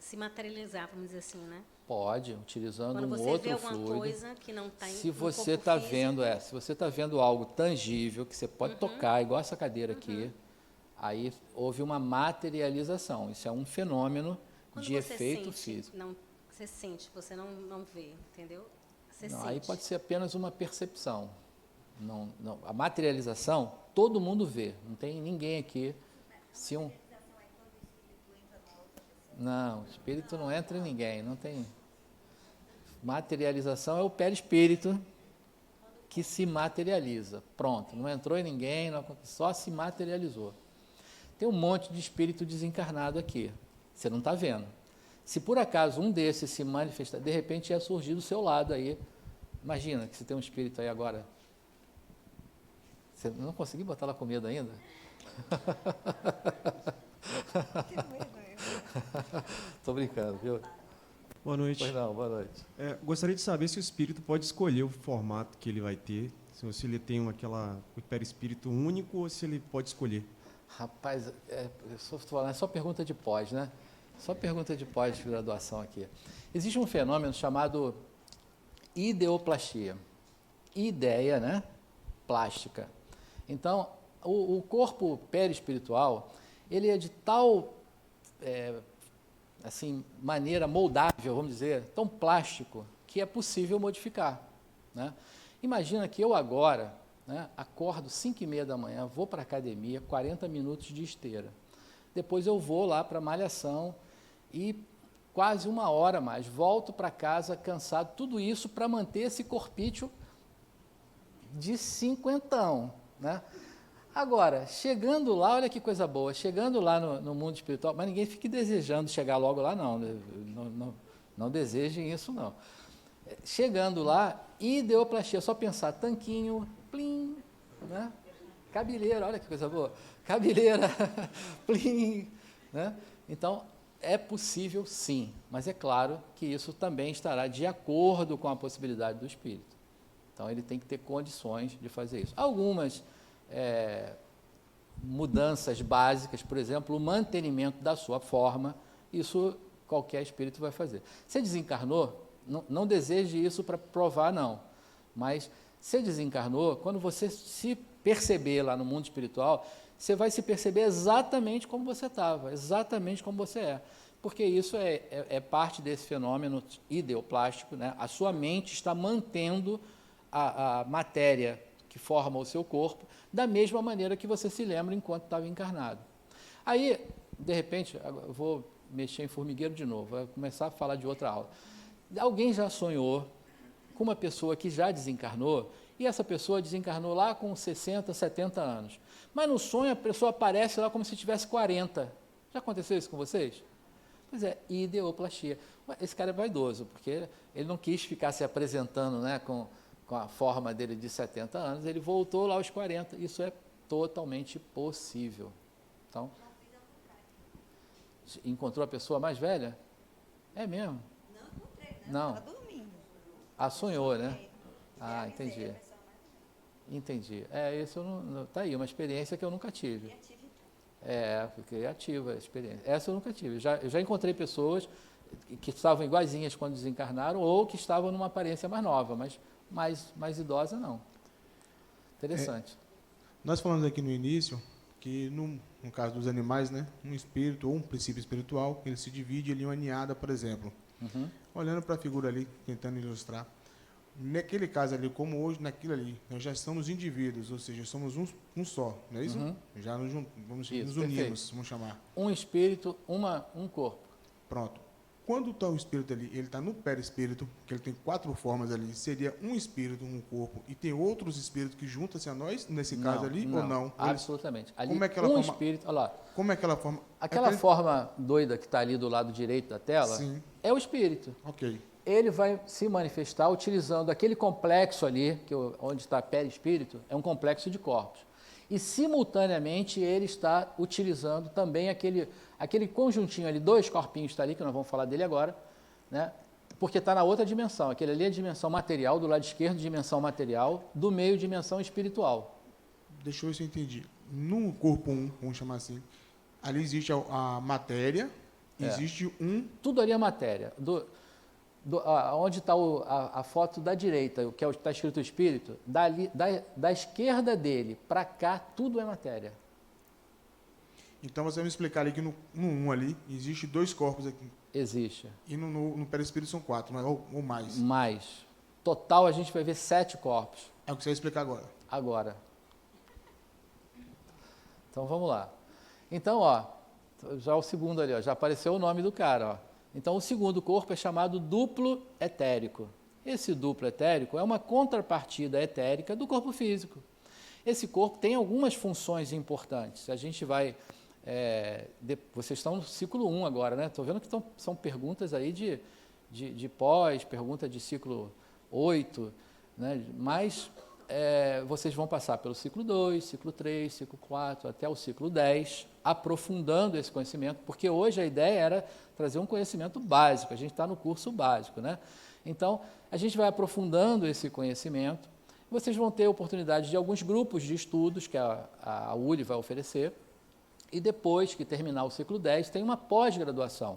se materializar, vamos dizer assim, né? Pode, utilizando quando um você outro vê alguma fluido. coisa que não está Se você está vendo, se você está vendo algo tangível, que você pode tocar, igual essa cadeira aqui, aí houve uma materialização. Isso é um fenômeno de efeito físico. Você sente, você não vê, entendeu? Você sente. Aí pode ser apenas uma percepção. Não, a materialização, todo mundo vê. Não tem ninguém aqui. Não, o espírito não entra em ninguém. Não tem. Materialização é o perispírito que se materializa. Pronto, não entrou em ninguém, só se materializou. Tem um monte de espírito desencarnado aqui. Você não está vendo. Se por acaso um desses se manifestar, de repente ia surgir do seu lado aí. Imagina que você tem um espírito aí agora. Você não conseguiu botar lá com medo ainda? Estou brincando, viu? Boa noite. Pois não, boa noite. Gostaria de saber se o espírito pode escolher o formato que ele vai ter, se ele tem o perispírito único ou se ele pode escolher. Rapaz, é só pergunta de pós, né? Só pergunta de pós-graduação aqui. Existe um fenômeno chamado ideoplastia. Ideia, né? Plástica. Então, o corpo perispiritual, ele é de tal maneira moldável, vamos dizer, tão plástico, que é possível modificar, né? Imagina que eu agora, né, acordo 5h30 da manhã, vou para a academia, 40 minutos de esteira. Depois eu vou lá para a malhação e quase 1 hora mais, volto para casa cansado, tudo isso para manter esse corpício de 50, né? Agora, chegando lá, olha que coisa boa, chegando lá no mundo espiritual, mas ninguém fique desejando chegar logo lá, não desejem isso, não. Chegando lá, ideoplastia, só pensar, tanquinho, plim, né? Cabeleira, olha que coisa boa, cabeleira, plim, né? Então, é possível sim, mas é claro que isso também estará de acordo com a possibilidade do espírito. Então, ele tem que ter condições de fazer isso. Algumas mudanças básicas, por exemplo, o mantenimento da sua forma, isso qualquer espírito vai fazer. Você desencarnou, não deseje isso para provar, não. Mas você desencarnou, quando você se perceber lá no mundo espiritual, você vai se perceber exatamente como você estava, exatamente como você é. Porque isso é parte desse fenômeno ideoplástico, né? A sua mente está mantendo a matéria que forma o seu corpo da mesma maneira que você se lembra enquanto estava encarnado. Aí, de repente, eu vou mexer em formigueiro de novo, vou começar a falar de outra aula. Alguém já sonhou com uma pessoa que já desencarnou, e essa pessoa desencarnou lá com 60, 70 anos. Mas no sonho a pessoa aparece lá como se tivesse 40. Já aconteceu isso com vocês? Pois é, ideoplastia. Esse cara é vaidoso, porque ele não quis ficar se apresentando, né, com a forma dele de 70 anos, ele voltou lá aos 40. Isso é totalmente possível. Então, encontrou a pessoa mais velha? É mesmo? Não encontrei, né? Não. Estava dormindo. Ah, sonhou, né? Ah, entendi. Entendi. Isso tá aí, uma experiência que eu nunca tive. Fiquei ativa a experiência. Essa eu nunca tive. Eu já encontrei pessoas que estavam iguaizinhas quando desencarnaram ou que estavam numa aparência mais nova, mas mais idosa não. Interessante. Nós falamos aqui no início que, no caso dos animais, né, um espírito ou um princípio espiritual, ele se divide em uma ninhada, por exemplo. Uhum. Olhando para a figura ali, tentando ilustrar, naquele caso ali, como hoje, naquilo ali, nós já somos indivíduos, ou seja, somos um só, não é isso? Uhum. Já nos unimos, perfeito. vamos chamar. Um espírito, um corpo. Pronto. Quando está o espírito ali, ele está no perispírito, que ele tem 4 formas ali, seria um espírito, um corpo, e tem outros espíritos que juntam-se a nós, nesse caso ali, ou não? Absolutamente. Ali, como é aquela forma, espírito, olha lá. Como é aquela forma? Aquela forma doida que está ali do lado direito da tela, sim, é o espírito. Ok. Ele vai se manifestar utilizando aquele complexo ali, onde está perispírito, é um complexo de corpos. e simultaneamente ele está utilizando também aquele conjuntinho ali, 2 corpinhos está ali, que nós vamos falar dele agora, né? Porque está na outra dimensão. Aquele ali é a dimensão material, do lado esquerdo, dimensão material, do meio, dimensão espiritual. Deixa eu ver se eu entendi. No corpo 1, vamos chamar assim, ali existe a matéria, existe Tudo ali é matéria. Onde está a foto da direita, que é o que está escrito espírito, da esquerda dele para cá, tudo é matéria. Então você vai me explicar ali que no 1 ali, existe 2 corpos aqui. Existe. E no perispírito são 4, não é? Ou mais? Mais. Total, a gente vai ver 7 corpos. É o que você vai explicar agora. Agora. Então, vamos lá. Então, ó, já o segundo ali, ó, já apareceu o nome do cara, ó. Então, o segundo corpo é chamado duplo etérico. Esse duplo etérico é uma contrapartida etérica do corpo físico. Esse corpo tem algumas funções importantes. A gente vai... vocês estão no ciclo 1 agora, né? Estou vendo que são perguntas aí de pós, pergunta de ciclo 8, né? Mas vocês vão passar pelo ciclo 2, ciclo 3, ciclo 4, até o ciclo 10, aprofundando esse conhecimento, porque hoje a ideia era trazer um conhecimento básico, a gente está no curso básico, né? Então, a gente vai aprofundando esse conhecimento, vocês vão ter a oportunidade de alguns grupos de estudos que a ULI vai oferecer, e depois que terminar o ciclo 10, tem uma pós-graduação.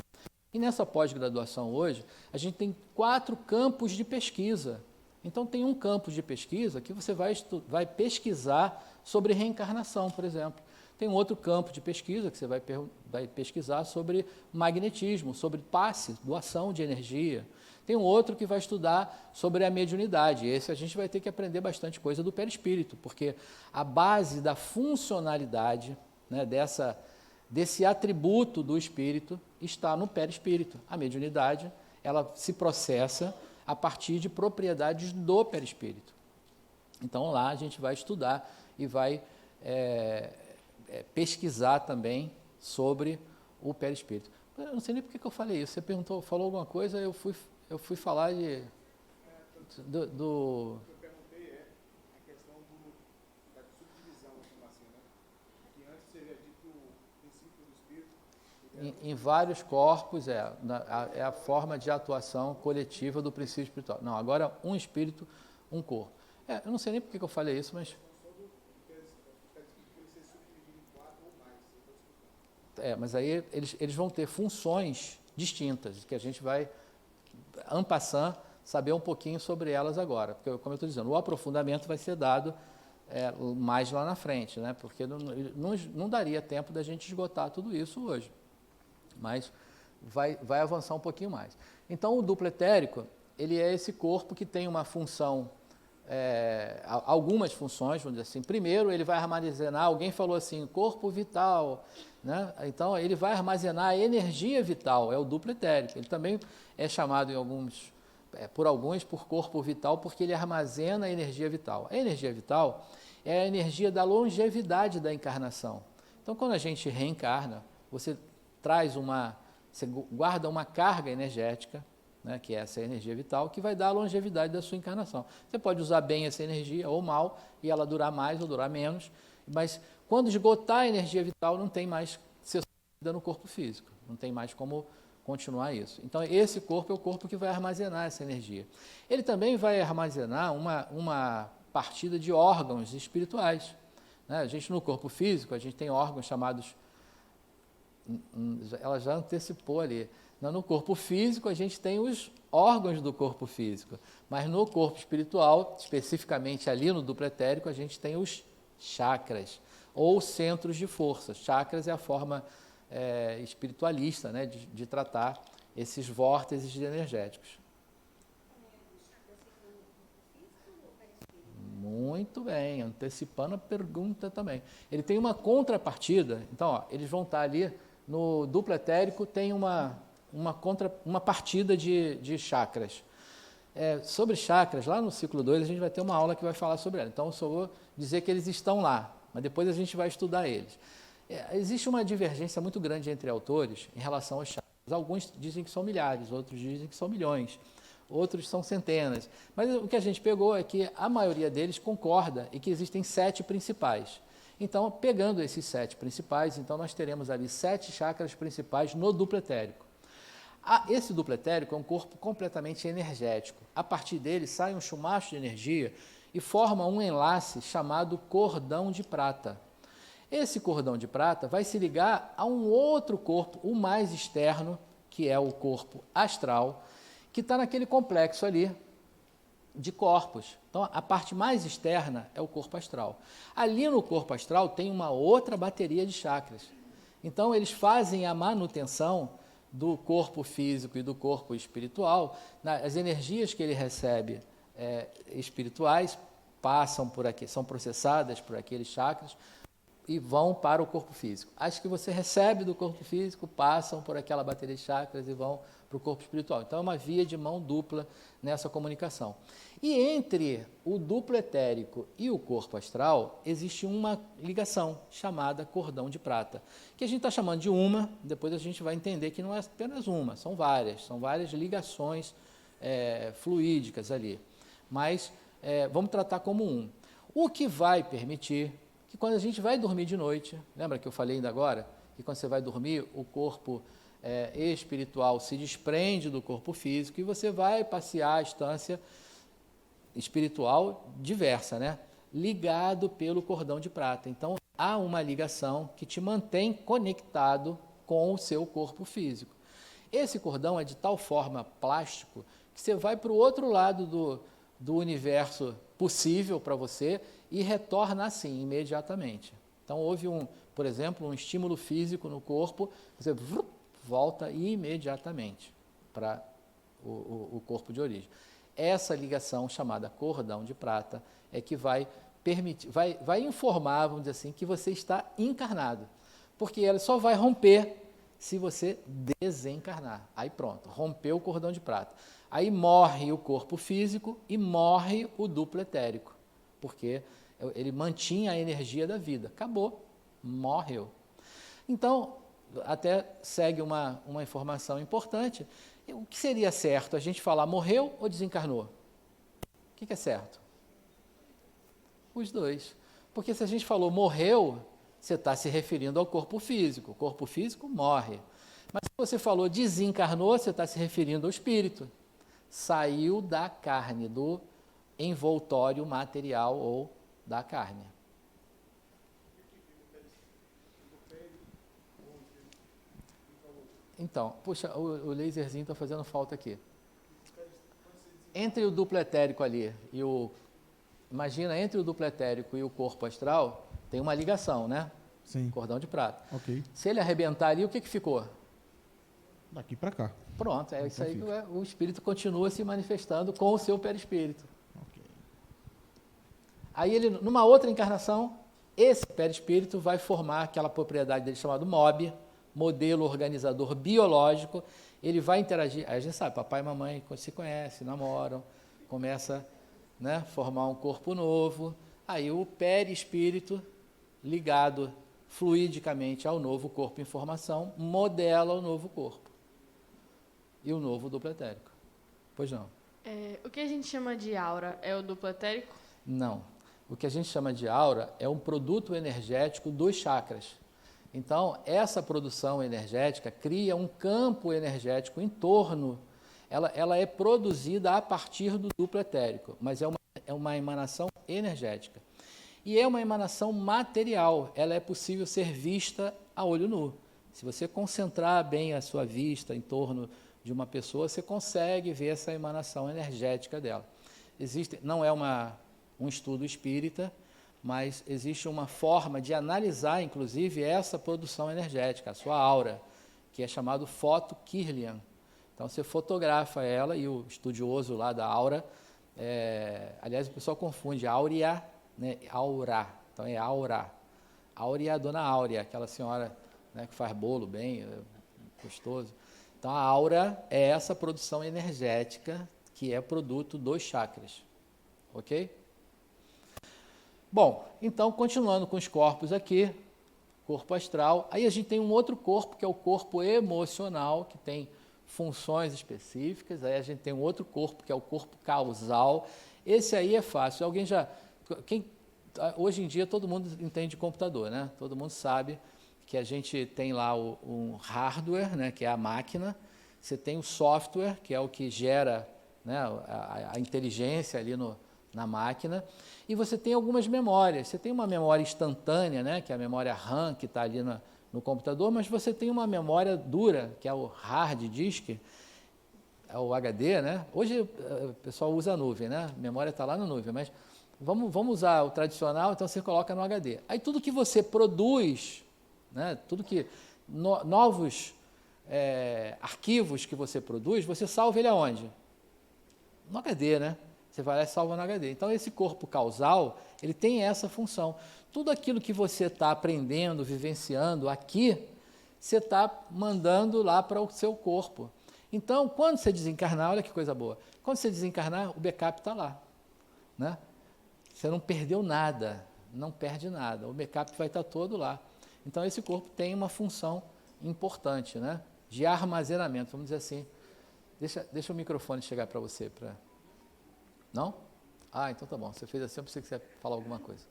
E nessa pós-graduação hoje, a gente tem 4 campos de pesquisa. Então, tem um campo de pesquisa que você vai pesquisar sobre reencarnação, por exemplo. Tem um outro campo de pesquisa que você vai pesquisar sobre magnetismo, sobre passe, doação de energia. Tem um outro que vai estudar sobre a mediunidade. Esse a gente vai ter que aprender bastante coisa do perispírito, porque a base da funcionalidade, né, desse atributo do espírito está no perispírito. A mediunidade, ela se processa a partir de propriedades do perispírito. Então, lá a gente vai estudar e vai pesquisar também sobre o perispírito. Eu não sei nem por que eu falei isso. Você falou alguma coisa, eu fui falar do O que eu perguntei a questão da subdivisão, assim, né? Que antes seria dito o princípio do espírito. Em vários corpos, é a forma de atuação coletiva do princípio espiritual. Não, agora um espírito, um corpo. Eu não sei nem por que eu falei isso, mas... mas aí eles vão ter funções distintas, que a gente vai, en passant, saber um pouquinho sobre elas agora. Porque, como eu estou dizendo, o aprofundamento vai ser dado mais lá na frente, né? Porque não daria tempo da gente esgotar tudo isso hoje. Mas vai avançar um pouquinho mais. Então, o duplo etérico, ele é esse corpo que tem uma função, algumas funções, vamos dizer assim. Primeiro, ele vai armazenar, alguém falou assim, corpo vital, né? Então, ele vai armazenar a energia vital, é o duplo etérico. Ele também é chamado por alguns por corpo vital, porque ele armazena a energia vital. A energia vital é a energia da longevidade da encarnação. Então, quando a gente reencarna, você guarda uma carga energética, né, que é essa energia vital, que vai dar a longevidade da sua encarnação. Você pode usar bem essa energia ou mal, e ela durar mais ou durar menos, mas quando esgotar a energia vital, não tem mais ser no corpo físico, não tem mais como continuar isso. Então, esse corpo é o corpo que vai armazenar essa energia. Ele também vai armazenar uma partida de órgãos espirituais, né? A gente, no corpo físico, a gente tem órgãos chamados... Ela já antecipou ali. No corpo físico, a gente tem os órgãos do corpo físico, mas no corpo espiritual, especificamente ali no duplo etérico, a gente tem os chakras, ou centros de força. Chakras é a forma espiritualista, né, de tratar esses vórtices energéticos. Muito bem, antecipando a pergunta também. Ele tem uma contrapartida, então, ó, eles vão estar ali no duplo etérico, tem uma partida de chakras. Sobre chakras, lá no ciclo 2, a gente vai ter uma aula que vai falar sobre ela. Então, eu só vou dizer que eles estão lá, mas depois a gente vai estudar eles. Existe uma divergência muito grande entre autores em relação aos chakras. Alguns dizem que são milhares, outros dizem que são milhões, outros são centenas. Mas o que a gente pegou é que a maioria deles concorda e que existem 7 principais. Então, pegando esses 7 principais, então nós teremos ali 7 chakras principais no duplo etérico. Esse duplo etérico é um corpo completamente energético. A partir dele sai um chumaço de energia e forma um enlace chamado cordão de prata. Esse cordão de prata vai se ligar a um outro corpo, o mais externo, que é o corpo astral, que está naquele complexo ali de corpos. Então, a parte mais externa é o corpo astral. Ali no corpo astral tem uma outra bateria de chakras. Então, eles fazem a manutenção do corpo físico e do corpo espiritual. As energias que ele recebe espirituais passam por aqui, são processadas por aqueles chakras e vão para o corpo físico. As que você recebe do corpo físico passam por aquela bateria de chakras e vão para o corpo espiritual. Então, é uma via de mão dupla nessa comunicação. E entre o duplo etérico e o corpo astral, existe uma ligação chamada cordão de prata, que a gente está chamando de uma, depois a gente vai entender que não é apenas uma, são várias ligações fluídicas ali. Mas vamos tratar como um. O que vai permitir que quando a gente vai dormir de noite, lembra que eu falei ainda agora, que quando você vai dormir, o corpo espiritual se desprende do corpo físico e você vai passear a estância espiritual diversa, né? Ligado pelo cordão de prata. Então, há uma ligação que te mantém conectado com o seu corpo físico. Esse cordão é de tal forma plástico que você vai para o outro lado do universo possível para você e retorna assim, imediatamente. Então, houve, por exemplo, um estímulo físico no corpo, você volta imediatamente para o corpo de origem. Essa ligação, chamada cordão de prata, é que vai permitir, vai informar, vamos dizer assim, que você está encarnado. Porque ela só vai romper se você desencarnar. Aí pronto, rompeu o cordão de prata. Aí morre o corpo físico e morre o duplo etérico, porque ele mantinha a energia da vida. Acabou, morreu. Então, até segue uma informação importante. O que seria certo? A gente falar morreu ou desencarnou? O que é certo? Os dois. Porque se a gente falou morreu, você está se referindo ao corpo físico. O corpo físico morre. Mas se você falou desencarnou, você está se referindo ao espírito. Saiu da carne, do envoltório material ou da carne. Então, puxa, o laserzinho está fazendo falta aqui. Entre o duplo etérico ali e imagina, entre o duplo etérico e o corpo astral, tem uma ligação, né? Sim. Cordão de prata. Ok. Se ele arrebentar ali, o que ficou? Daqui para cá. Pronto, é isso aí que o espírito continua se manifestando com o seu perispírito. Ok. Aí ele, numa outra encarnação, esse perispírito vai formar aquela propriedade dele chamada MOB, modelo organizador biológico. Ele vai interagir, aí a gente sabe, papai e mamãe se conhecem, namoram, começa a formar um corpo novo, aí o perispírito, ligado fluidicamente ao novo corpo em formação, modela o novo corpo e o novo duplo etérico. Pois não? O que a gente chama de aura é o duplo etérico? Não. O que a gente chama de aura é um produto energético dos chakras. Então, essa produção energética cria um campo energético em torno, ela é produzida a partir do duplo etérico, mas é uma emanação energética. E é uma emanação material, ela é possível ser vista a olho nu. Se você concentrar bem a sua vista em torno de uma pessoa, você consegue ver essa emanação energética dela. Não é um estudo espírita, mas existe uma forma de analisar, inclusive, essa produção energética, a sua aura, que é chamado foto-Kirlian. Então, você fotografa ela e o estudioso lá da aura, aliás, o pessoal confunde áurea, né, aura, então é aura. Áurea é a dona Áurea, aquela senhora, né, que faz bolo bem gostoso. Então, a aura é essa produção energética que é produto dos chakras, ok? Bom, então, continuando com os corpos aqui, corpo astral, aí a gente tem um outro corpo, que é o corpo emocional, que tem funções específicas, aí a gente tem um outro corpo, que é o corpo causal. Esse aí é fácil. hoje em dia todo mundo entende computador, né? Todo mundo sabe que a gente tem lá um hardware, né, que é a máquina, você tem o software, que é o que gera, né, a inteligência ali na máquina, e você tem algumas memórias. Você tem uma memória instantânea, né, que é a memória RAM, que está ali no computador, mas você tem uma memória dura, que é o hard disk, é o HD, né? Hoje o pessoal usa a nuvem, né? A memória está lá na nuvem, mas vamos usar o tradicional, então você coloca no HD. Aí tudo que você produz, né, tudo que novos arquivos que você produz, você salva ele aonde? No HD, né? Você vai lá e salva no HD. Então, esse corpo causal, ele tem essa função. Tudo aquilo que você está aprendendo, vivenciando aqui, você está mandando lá para o seu corpo. Então, quando você desencarnar, olha que coisa boa, quando você desencarnar, o backup está lá, né? Você não perdeu nada, não perde nada, o backup vai estar todo lá. Então, esse corpo tem uma função importante, né, de armazenamento, vamos dizer assim. Deixa o microfone chegar para você. Não? Ah, então tá bom, você fez assim, eu pensei que você ia falar alguma coisa.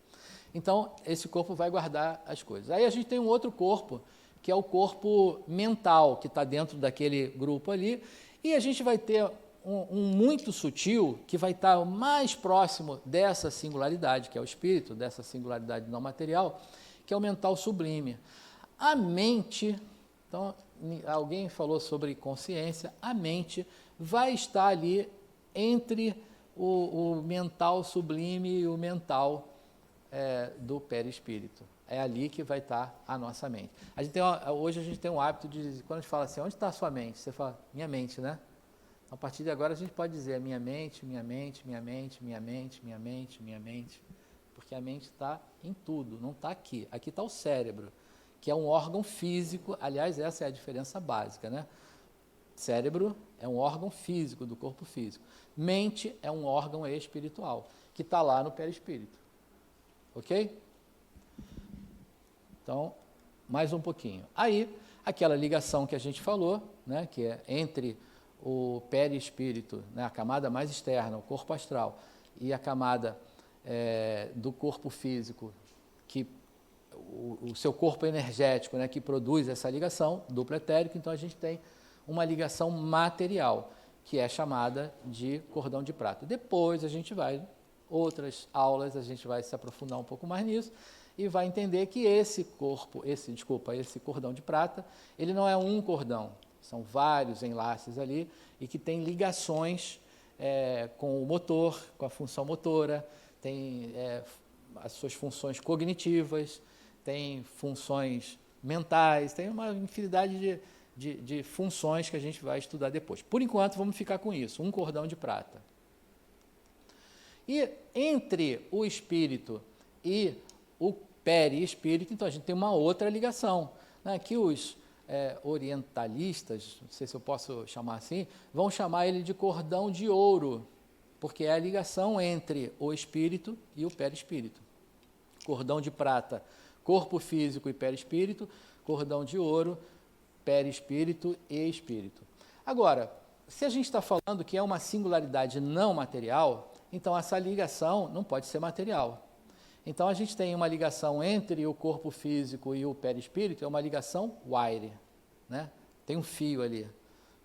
Então, esse corpo vai guardar as coisas. Aí a gente tem um outro corpo, que é o corpo mental, que está dentro daquele grupo ali, e a gente vai ter um muito sutil, que vai estar mais próximo dessa singularidade, que é o espírito, dessa singularidade não material, que é o mental sublime. A mente, então, alguém falou sobre consciência, a mente vai estar ali entre o mental sublime e o mental do perispírito. É ali que vai estar a nossa mente. Hoje a gente tem um hábito de, quando a gente fala assim, onde está a sua mente? Você fala, minha mente, né? A partir de agora a gente pode dizer minha mente, minha mente, minha mente, minha mente, minha mente, minha mente, porque a mente está em tudo, não está aqui. Aqui está o cérebro, que é um órgão físico, aliás, essa é a diferença básica, né? Cérebro é um órgão físico do corpo físico. Mente é um órgão espiritual, que está lá no perispírito. Ok? Então, mais um pouquinho. Aí, aquela ligação que a gente falou, né, que é entre o perispírito, né, a camada mais externa, o corpo astral, e a camada do corpo físico, que o seu corpo energético, né, que produz essa ligação, duplo etérico, então a gente tem uma ligação material, que é chamada de cordão de prata. Depois a gente outras aulas, a gente vai se aprofundar um pouco mais nisso, e vai entender que esse cordão de prata, ele não é um cordão, são vários enlaces ali, e que tem ligações com o motor, com a função motora, tem as suas funções cognitivas, tem funções mentais, tem uma infinidade de funções que a gente vai estudar depois. Por enquanto, vamos ficar com isso, um cordão de prata. E entre o espírito e o perispírito, então a gente tem uma outra ligação, né, que os orientalistas, não sei se eu posso chamar assim, vão chamar ele de cordão de ouro, porque é a ligação entre o espírito e o perispírito. Cordão de prata, corpo físico e perispírito, cordão de ouro, perispírito e espírito. Agora, se a gente está falando que é uma singularidade não material, então essa ligação não pode ser material. Então a gente tem uma ligação entre o corpo físico e o perispírito, é uma ligação wire, né? Tem um fio ali,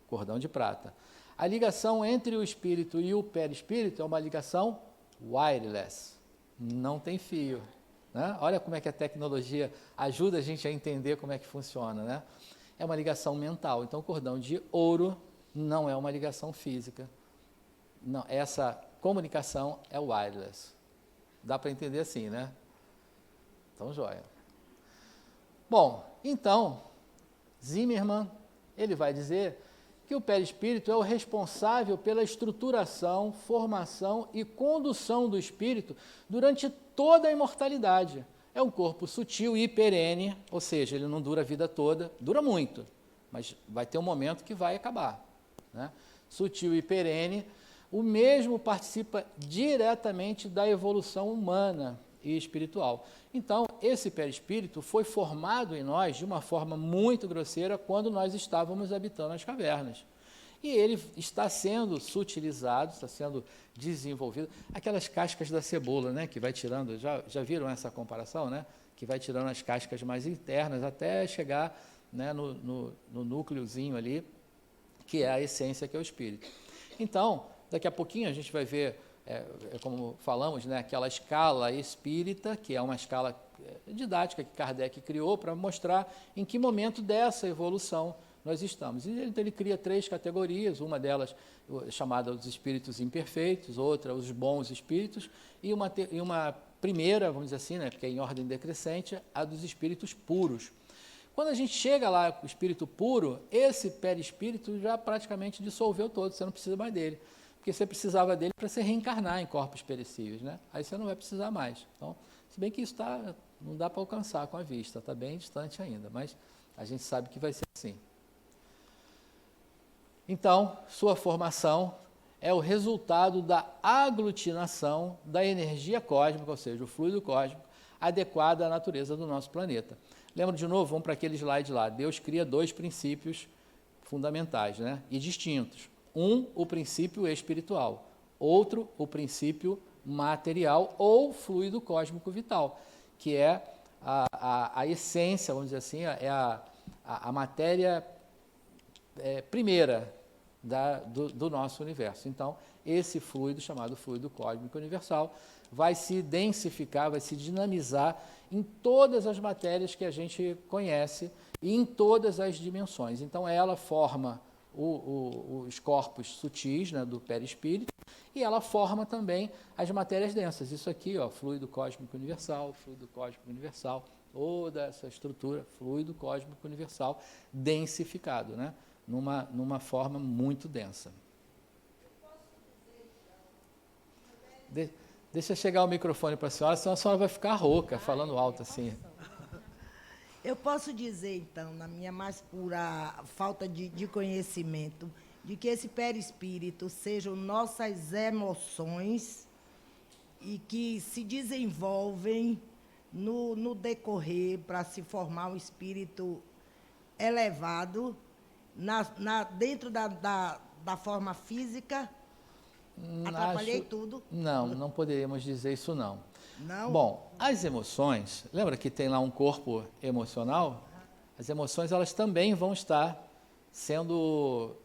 cordão de prata. A ligação entre o espírito e o perispírito é uma ligação wireless, não tem fio, né? Olha como é que a tecnologia ajuda a gente a entender como é que funciona, né? É uma ligação mental, então o cordão de ouro não é uma ligação física. Não, essa comunicação é wireless. Dá para entender assim, né? Então, joia. Bom, então, Zimmermann, ele vai dizer que o perispírito é o responsável pela estruturação, formação e condução do espírito durante toda a imortalidade. É um corpo sutil e perene, ou seja, ele não dura a vida toda, dura muito, mas vai ter um momento que vai acabar, né? Sutil e perene, o mesmo participa diretamente da evolução humana e espiritual. Então, esse perispírito foi formado em nós de uma forma muito grosseira quando nós estávamos habitando as cavernas. E ele está sendo sutilizado, está sendo desenvolvido. Aquelas cascas da cebola, né, que vai tirando, já viram essa comparação, né? Que vai tirando as cascas mais internas até chegar, né, no núcleozinho ali, que é a essência, que é o espírito. Então, daqui a pouquinho a gente vai ver, como falamos, né, aquela escala espírita, que é uma escala didática que Kardec criou para mostrar em que momento dessa evolução nós estamos. Então, ele cria 3 categorias, uma delas chamada os espíritos imperfeitos, outra os bons espíritos, e uma primeira, vamos dizer assim, né, porque é em ordem decrescente, a dos espíritos puros. Quando a gente chega lá com o espírito puro, esse perispírito já praticamente dissolveu todo, você não precisa mais dele, porque você precisava dele para se reencarnar em corpos perecíveis, né? Aí você não vai precisar mais. Então, se bem que isso não dá para alcançar com a vista, está bem distante ainda, mas a gente sabe que vai ser assim. Então, sua formação é o resultado da aglutinação da energia cósmica, ou seja, o fluido cósmico, adequado à natureza do nosso planeta. Lembra de novo? Vamos para aquele slide lá. Deus cria 2 princípios fundamentais, né, e distintos. Um, o princípio espiritual. Outro, o princípio material ou fluido cósmico vital, que é a essência, vamos dizer assim, é a matéria primeira do nosso universo. Então, esse fluido, chamado fluido cósmico universal, vai se densificar, vai se dinamizar em todas as matérias que a gente conhece e em todas as dimensões. Então, ela forma os corpos sutis, né, do perispírito, e ela forma também as matérias densas. Isso aqui, ó, fluido cósmico universal, toda essa estrutura, fluido cósmico universal densificado, né, numa forma muito densa. Deixa chegar o microfone para a senhora, senão a senhora vai ficar rouca, falando alto assim. Eu posso dizer, então, na minha mais pura falta de conhecimento, de que esse perispírito sejam nossas emoções e que se desenvolvem no decorrer para se formar um espírito elevado dentro da forma física. Atrapalhei tudo? Não poderíamos dizer isso não. Não? Bom, as emoções, lembra que tem lá um corpo emocional? As emoções, elas também vão estar sendo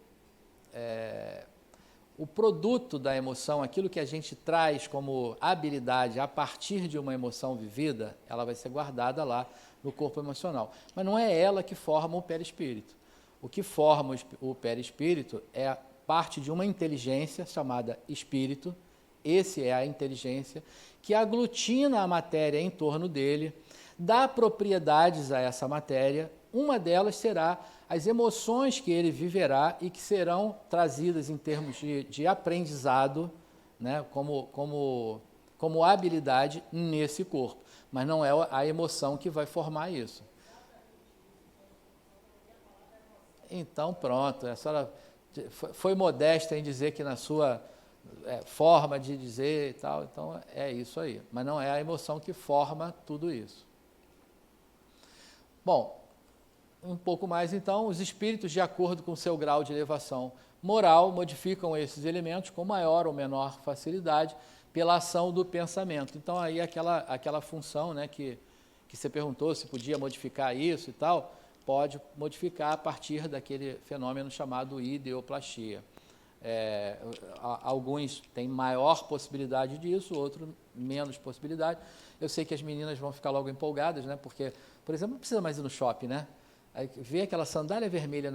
o produto da emoção, aquilo que a gente traz como habilidade a partir de uma emoção vivida, ela vai ser guardada lá no corpo emocional. Mas não é ela que forma o perispírito. O que forma o perispírito é parte de uma inteligência chamada espírito. Esse é a inteligência que aglutina a matéria em torno dele, dá propriedades a essa matéria. Uma delas será as emoções que ele viverá e que serão trazidas em termos de aprendizado, né, como habilidade nesse corpo. Mas não é a emoção que vai formar isso. Então, pronto, a senhora foi modesta em dizer que na sua forma de dizer e tal, então é isso aí. Mas não é a emoção que forma tudo isso. Bom, um pouco mais então, os espíritos, de acordo com seu grau de elevação moral, modificam esses elementos com maior ou menor facilidade pela ação do pensamento. Então, aí aquela função, né, que você perguntou se podia modificar isso e tal, pode modificar a partir daquele fenômeno chamado ideoplastia. Alguns têm maior possibilidade disso, outros menos possibilidade. Eu sei que as meninas vão ficar logo empolgadas, né? Porque, por exemplo, não precisa mais ir no shopping, né? Aí vê aquela sandália vermelha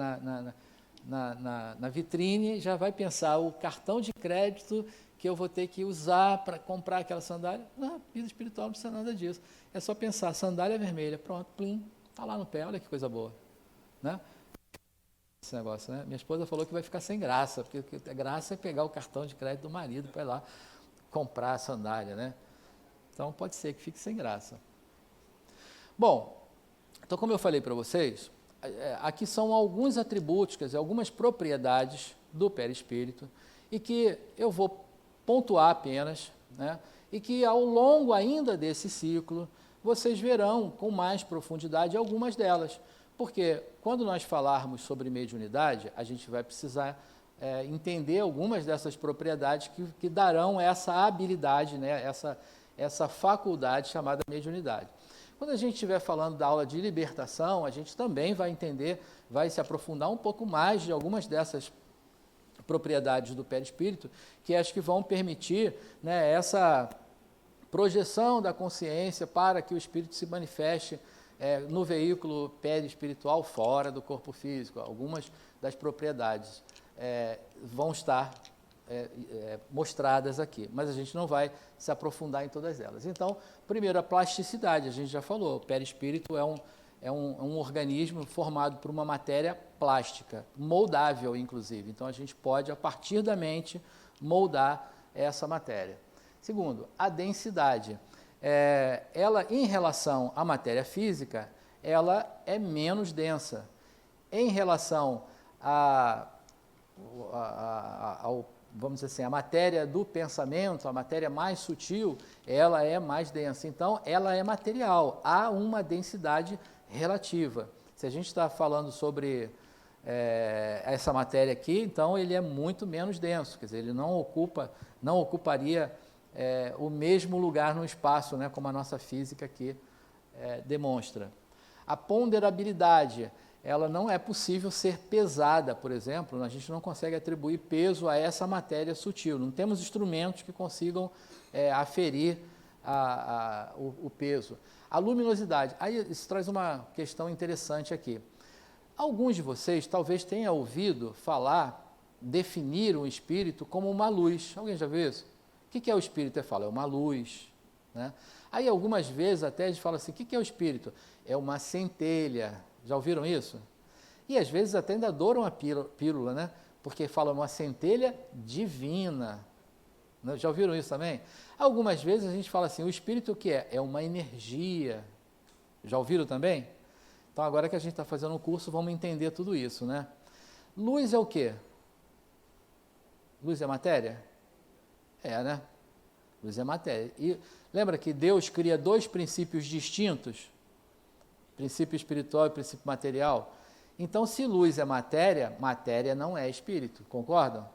na vitrine, já vai pensar o cartão de crédito que eu vou ter que usar para comprar aquela sandália. Não, vida espiritual não precisa nada disso. É só pensar, sandália vermelha, pronto, plim, está lá no pé, olha que coisa boa, né? Esse negócio, né? Minha esposa falou que vai ficar sem graça, porque a graça é pegar o cartão de crédito do marido para ir lá comprar a sandália, né? Então, pode ser que fique sem graça. Bom, então, como eu falei para vocês, aqui são alguns atributos, quer dizer, algumas propriedades do perispírito, e que eu vou pontuar apenas, né? E que ao longo ainda desse ciclo, vocês verão com mais profundidade algumas delas. Porque quando nós falarmos sobre mediunidade, a gente vai precisar entender algumas dessas propriedades que darão essa habilidade, né, essa faculdade chamada mediunidade. Quando a gente estiver falando da aula de libertação, a gente também vai entender, vai se aprofundar um pouco mais de algumas dessas propriedades do perispírito, que acho que vão permitir, né, essa projeção da consciência para que o espírito se manifeste no veículo perispiritual fora do corpo físico. Algumas das propriedades vão estar mostradas aqui, mas a gente não vai se aprofundar em todas elas. Então, primeiro, a plasticidade, a gente já falou, o perispírito é um organismo formado por uma matéria plástica, moldável, inclusive. Então, a gente pode, a partir da mente, moldar essa matéria. Segundo, a densidade. Ela, em relação à matéria física, ela é menos densa. Em relação vamos dizer assim, a matéria do pensamento, a matéria mais sutil, ela é mais densa. Então, ela é material. Há uma densidade relativa. Se a gente está falando sobre essa matéria aqui, então ele é muito menos denso. Quer dizer, ele não ocuparia o mesmo lugar no espaço, né, como a nossa física aqui demonstra. A ponderabilidade, ela não é possível ser pesada, por exemplo, a gente não consegue atribuir peso a essa matéria sutil, não temos instrumentos que consigam aferir o peso. A luminosidade, aí isso traz uma questão interessante aqui. Alguns de vocês talvez tenham ouvido falar, definir um espírito como uma luz. Alguém já viu isso? O que é o espírito? Ele fala, é uma luz. Né? Aí algumas vezes até a gente fala assim, o que é o espírito? É uma centelha. Já ouviram isso? E às vezes até ainda adoram a pílula, né? Porque falam uma centelha divina. Já ouviram isso também? Algumas vezes a gente fala assim, o espírito o que é? É uma energia. Já ouviram também? Então agora que a gente está fazendo um curso, vamos entender tudo isso, né? Luz é o quê? Luz é matéria? Né? Luz é matéria. E lembra que Deus cria dois princípios distintos? Princípio espiritual e princípio material. Então, se luz é matéria, matéria não é espírito, concordam?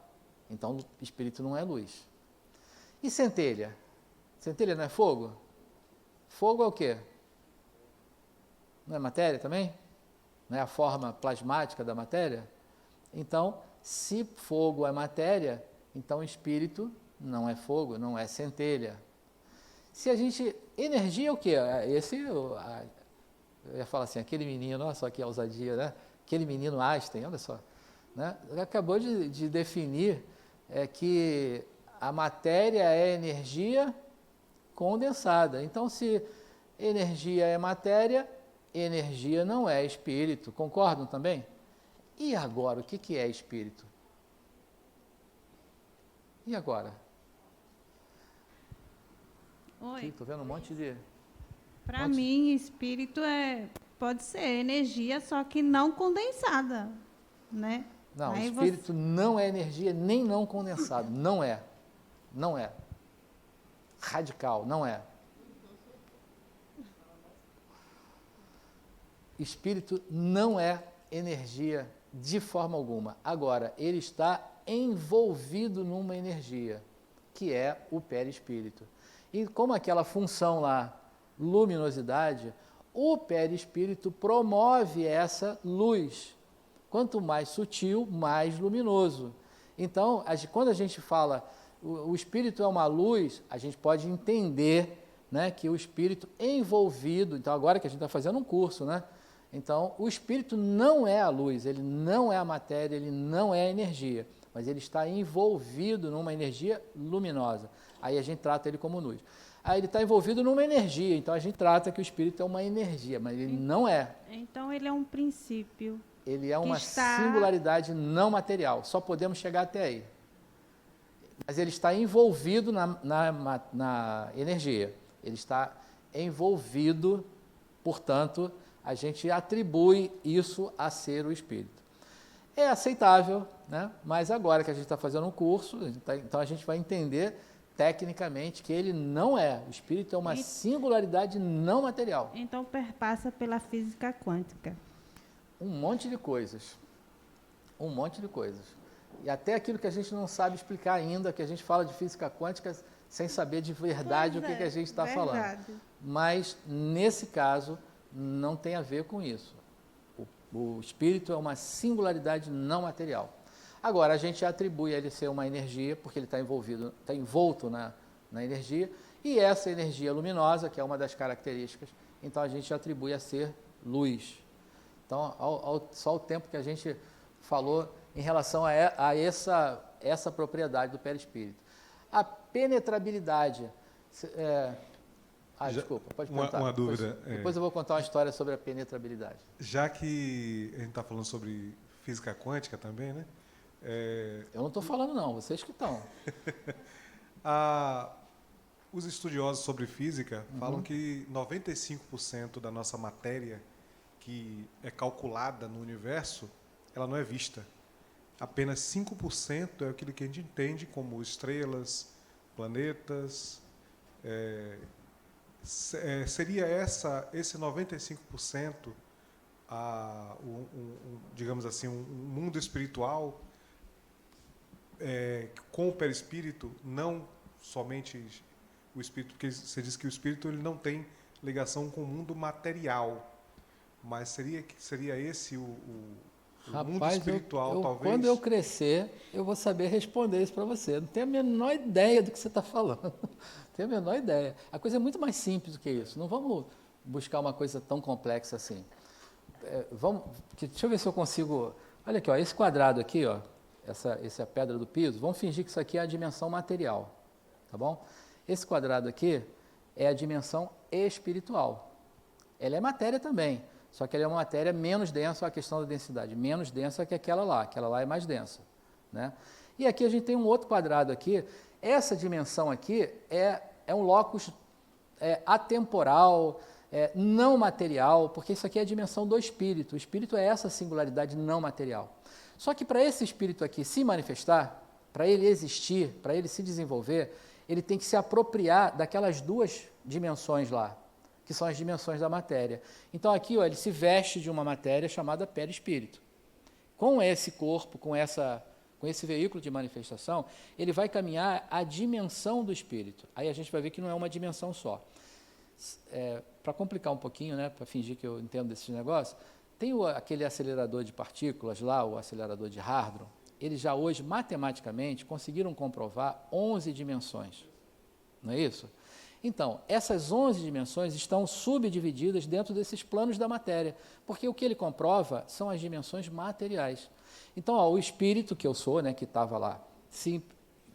Então, espírito não é luz. E centelha? Centelha não é fogo? Fogo é o quê? Não é matéria também? Não é a forma plasmática da matéria? Então, se fogo é matéria, então espírito não é fogo, não é centelha. Se a gente... Energia é o quê? Eu ia falar assim, aquele menino, olha só que ousadia, né? Aquele menino Einstein, olha só. Né? Ele acabou de definir que a matéria é energia condensada. Então, se energia é matéria, energia não é espírito. Concordam também? E agora, o que é espírito? E agora? Oi. Estou vendo um monte de... Para mim, espírito pode ser energia, só que não condensada, né? Não, aí espírito não é energia nem não condensado. Não é. Não é. Radical, não é. Espírito não é energia de forma alguma. Agora, ele está envolvido numa energia, que é o perispírito. E como aquela função lá, luminosidade, o perispírito promove essa luz. Quanto mais sutil, mais luminoso. Então, quando a gente fala o espírito é uma luz, a gente pode entender, né, que o espírito envolvido, então agora que a gente está fazendo um curso, né? Então, o espírito não é a luz, ele não é a matéria, ele não é a energia, mas ele está envolvido numa energia luminosa. Aí a gente trata ele como luz. Aí ele está envolvido numa energia, então a gente trata que o espírito é uma energia, mas ele não é. Então ele é um princípio. Ele é uma singularidade não material, só podemos chegar até aí. Mas ele está envolvido na energia, ele está envolvido, portanto, a gente atribui isso a ser o espírito. É aceitável, né? Mas agora que a gente está fazendo um curso, então a gente vai entender tecnicamente que ele não é. O espírito é uma singularidade não material. Então perpassa pela física quântica. Um monte de coisas. Um monte de coisas. E até aquilo que a gente não sabe explicar ainda, que a gente fala de física quântica sem saber de verdade o que a gente está falando. Mas, nesse caso, não tem a ver com isso. O espírito é uma singularidade não material. Agora, a gente atribui a ele ser uma energia, porque ele está envolto na energia, e essa energia luminosa, que é uma das características, então a gente atribui a ser luz. Então, só o tempo que a gente falou em relação a essa propriedade do perispírito. A penetrabilidade. Desculpa, pode perguntar. Uma dúvida. Depois eu vou contar uma história sobre a penetrabilidade. Já que a gente está falando sobre física quântica também, né? Eu não estou falando não, vocês que estão. Os estudiosos sobre física falam que 95% da nossa matéria que é calculada no universo, ela não é vista. Apenas 5% é aquilo que a gente entende como estrelas, planetas. Seria esse 95%, digamos assim, um mundo espiritual com o perispírito, não somente o espírito, porque você diz que o espírito ele não tem ligação com o mundo material, mas seria esse o mundo espiritual, talvez? Quando eu crescer, eu vou saber responder isso para você. Não tenho a menor ideia do que você está falando. Não tenho a menor ideia. A coisa é muito mais simples do que isso. Não vamos buscar uma coisa tão complexa assim. Deixa eu ver se eu consigo... Olha aqui, ó, esse quadrado aqui, ó, essa é a pedra do piso. Vamos fingir que isso aqui é a dimensão material. Tá bom? Esse quadrado aqui é a dimensão espiritual. Ela é matéria também, só que ela é uma matéria menos densa, a questão da densidade, menos densa que aquela lá é mais densa. Né? E aqui a gente tem um outro quadrado aqui. Essa dimensão aqui é um locus atemporal, não material, porque isso aqui é a dimensão do espírito. O espírito é essa singularidade não material. Só que para esse espírito aqui se manifestar, para ele existir, para ele se desenvolver, ele tem que se apropriar daquelas duas dimensões lá, que são as dimensões da matéria. Então aqui, ó, ele se veste de uma matéria chamada perispírito. Com esse corpo, com esse veículo de manifestação, ele vai caminhar a dimensão do espírito. Aí a gente vai ver que não é uma dimensão só. Para complicar um pouquinho, né, para fingir que eu entendo desses negócios, tem aquele acelerador de partículas lá, o acelerador de Hadron. Eles já hoje, matematicamente, conseguiram comprovar 11 dimensões. Não é isso? Então, essas 11 dimensões estão subdivididas dentro desses planos da matéria, porque o que ele comprova são as dimensões materiais. Então, ó, o espírito que eu sou, né, que estava lá, se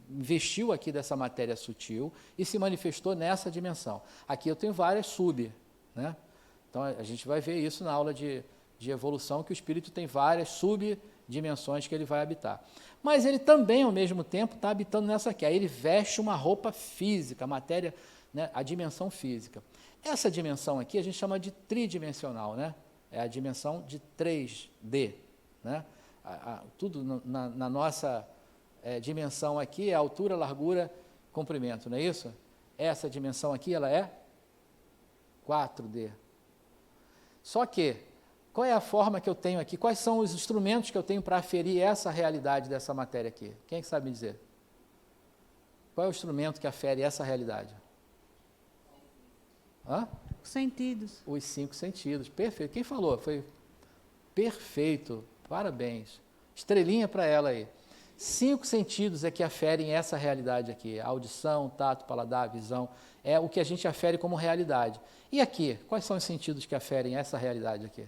investiu aqui dessa matéria sutil e se manifestou nessa dimensão. Aqui eu tenho várias né? Então, a gente vai ver isso na aula de evolução, que o espírito tem várias subdimensões que ele vai habitar. Mas ele também, ao mesmo tempo, está habitando nessa aqui. Aí ele veste uma roupa física, a matéria, né, a dimensão física. Essa dimensão aqui a gente chama de tridimensional, né? É a dimensão de 3D. Né? Tudo na nossa dimensão aqui é altura, largura, comprimento, não é isso? Essa dimensão aqui ela é 4D. Só que, qual é a forma que eu tenho aqui? Quais são os instrumentos que eu tenho para aferir essa realidade dessa matéria aqui? Quem é que sabe me dizer? Qual é o instrumento que afere essa realidade? Os sentidos. Os 5 sentidos. Perfeito. Quem falou? Foi perfeito. Parabéns. Estrelinha para ela aí. 5 sentidos é que aferem essa realidade aqui. Audição, tato, paladar, visão. É o que a gente afere como realidade. E aqui? Quais são os sentidos que aferem essa realidade aqui?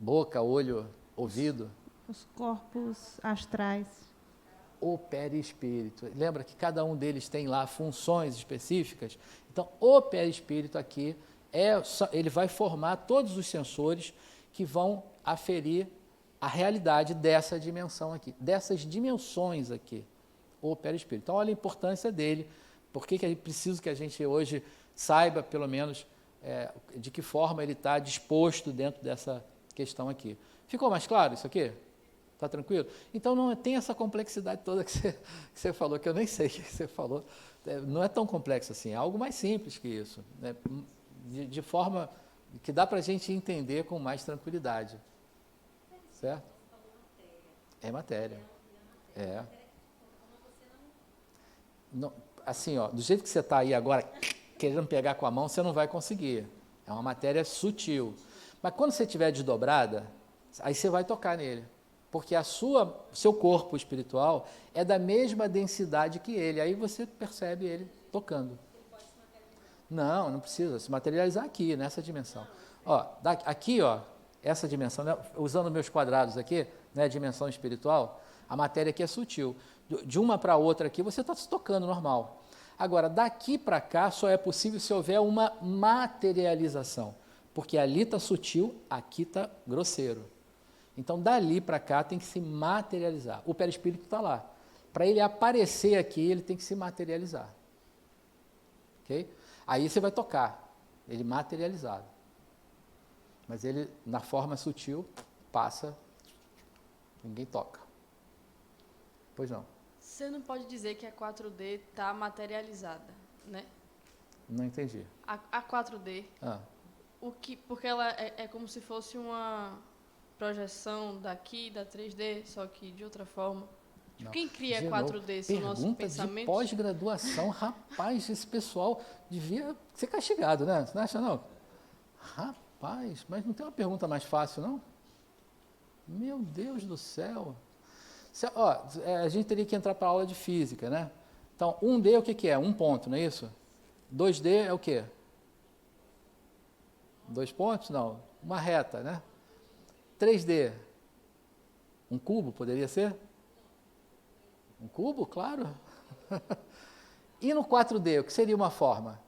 Boca, olho, ouvido. Os corpos astrais. O perispírito. Lembra que cada um deles tem lá funções específicas? Então, o perispírito aqui, ele vai formar todos os sensores que vão aferir a realidade dessa dimensão aqui, dessas dimensões aqui, o perispírito. Então, olha a importância dele, por que é preciso que a gente hoje saiba, pelo menos, de que forma ele está disposto dentro dessa questão aqui. Ficou mais claro isso aqui? Está tranquilo? Então, não tem essa complexidade toda que você falou, que eu nem sei o que você falou. Não é tão complexo assim, é algo mais simples que isso, né? De forma que dá para a gente entender com mais tranquilidade. Certo? É matéria. É. Não, assim, ó, do jeito que você está aí agora, querendo pegar com a mão, você não vai conseguir. É uma matéria sutil. Mas quando você estiver desdobrada, aí você vai tocar nele. Porque seu corpo espiritual é da mesma densidade que ele. Aí você percebe ele tocando. Não precisa se materializar aqui, nessa dimensão. Ó, aqui, ó, essa dimensão, né, usando meus quadrados aqui, né, dimensão espiritual, a matéria aqui é sutil. De uma para outra aqui, você está se tocando normal. Agora, daqui para cá, só é possível se houver uma materialização. Porque ali está sutil, aqui está grosseiro. Então, dali para cá tem que se materializar. O perispírito está lá. Para ele aparecer aqui, ele tem que se materializar. Ok? Aí você vai tocar, ele materializado. Mas ele, na forma sutil, passa, ninguém toca. Pois não. Você não pode dizer que a 4D está materializada, né? Não entendi. A 4D, porque ela é como se fosse uma projeção daqui, da 3D, só que de outra forma. Não. Quem cria a 4D são nossos pensamentos? De pós-graduação, rapaz, esse pessoal devia ser castigado, né? Você não acha, não? Rapaz, mas não tem uma pergunta mais fácil, não? Meu Deus do céu! A gente teria que entrar para a aula de física, né? Então, 1D o que é? Um ponto, não é isso? 2D é o quê? 2 pontos? Não. Uma reta, né? 3D, um cubo, poderia ser? Um cubo, claro. E no 4D, o que seria uma forma?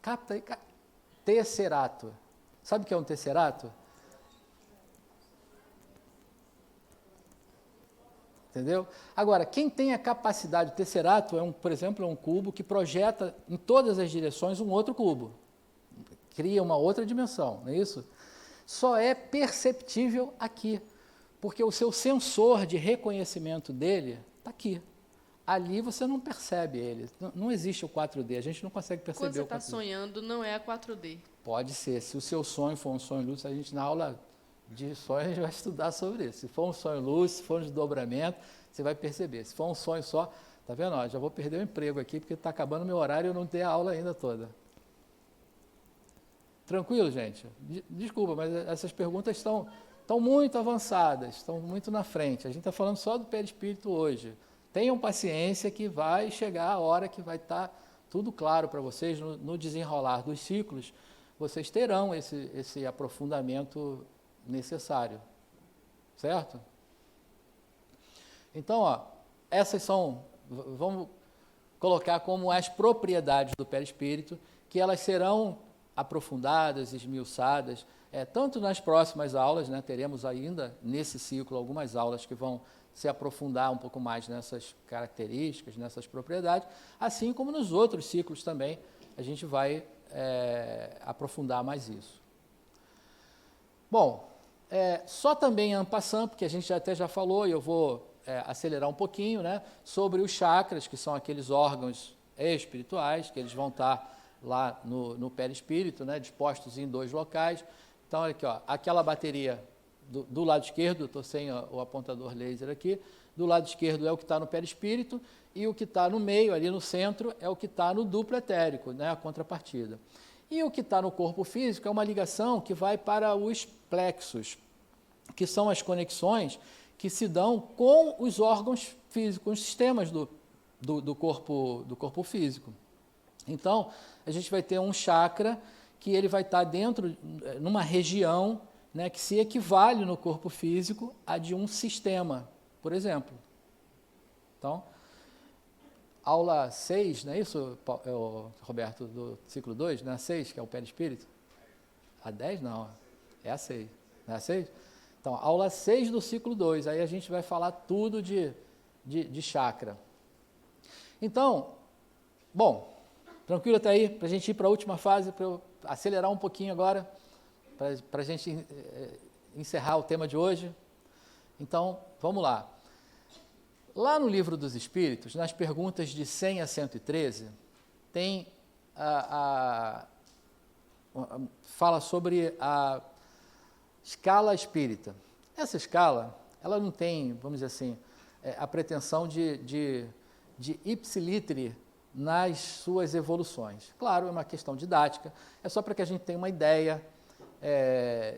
Capta aí, tesserato. Sabe o que é um tesserato? Entendeu? Agora, quem tem a capacidade, o tesserato por exemplo, é um cubo que projeta em todas as direções um outro cubo. Cria uma outra dimensão, não é isso? Só é perceptível aqui, porque o seu sensor de reconhecimento dele está aqui. Ali você não percebe ele, não existe o 4D, a gente não consegue perceber o 4D. Quando você está sonhando, não é a 4D. Pode ser, se o seu sonho for um sonho lúcido, a gente na aula de sonho a gente vai estudar sobre isso. Se for um sonho lúcido, se for um desdobramento, você vai perceber. Se for um sonho só, tá vendo? Já vou perder o emprego aqui, porque está acabando o meu horário e eu não tenho a aula ainda toda. Tranquilo, gente? Desculpa, mas essas perguntas estão muito avançadas, estão muito na frente. A gente está falando só do perispírito hoje. Tenham paciência que vai chegar a hora que vai estar tudo claro para vocês. No desenrolar dos ciclos, vocês terão esse aprofundamento necessário. Certo? Então, essas são, vamos colocar como as propriedades do perispírito, que elas serão aprofundadas, esmiuçadas, tanto nas próximas aulas, né, teremos ainda nesse ciclo algumas aulas que vão se aprofundar um pouco mais nessas características, nessas propriedades, assim como nos outros ciclos também a gente vai aprofundar mais isso. Bom, só também en passant, porque a gente até já falou, e eu vou acelerar um pouquinho, né, sobre os chakras, que são aqueles órgãos espirituais, que eles vão estar lá no perispírito, né, dispostos em 2 locais. Então, olha aqui, aquela bateria do lado esquerdo, estou sem o apontador laser aqui, do lado esquerdo é o que está no perispírito, e o que está no meio, ali no centro, é o que está no duplo etérico, né, a contrapartida. E o que está no corpo físico é uma ligação que vai para os plexos, que são as conexões que se dão com os órgãos físicos, os sistemas do corpo físico. Então, a gente vai ter um chakra que ele vai estar dentro, numa região, né, que se equivale no corpo físico a de um sistema, por exemplo. Então, aula 6, não é isso, Roberto, do ciclo 2, não é a 6, que é o perispírito? A 10 não, é a 6. Não é a 6? Então, aula 6 do ciclo 2, aí a gente vai falar tudo de chakra. Então, bom, tranquilo até aí, para a gente ir para a última fase, para eu acelerar um pouquinho agora, para a gente encerrar o tema de hoje. Então, vamos lá. Lá no Livro dos Espíritos, nas perguntas de 100 a 113, tem fala sobre escala espírita. Essa escala, ela não tem, vamos dizer assim, a pretensão de ipsiliteri nas suas evoluções. Claro, é uma questão didática, é só para que a gente tenha uma ideia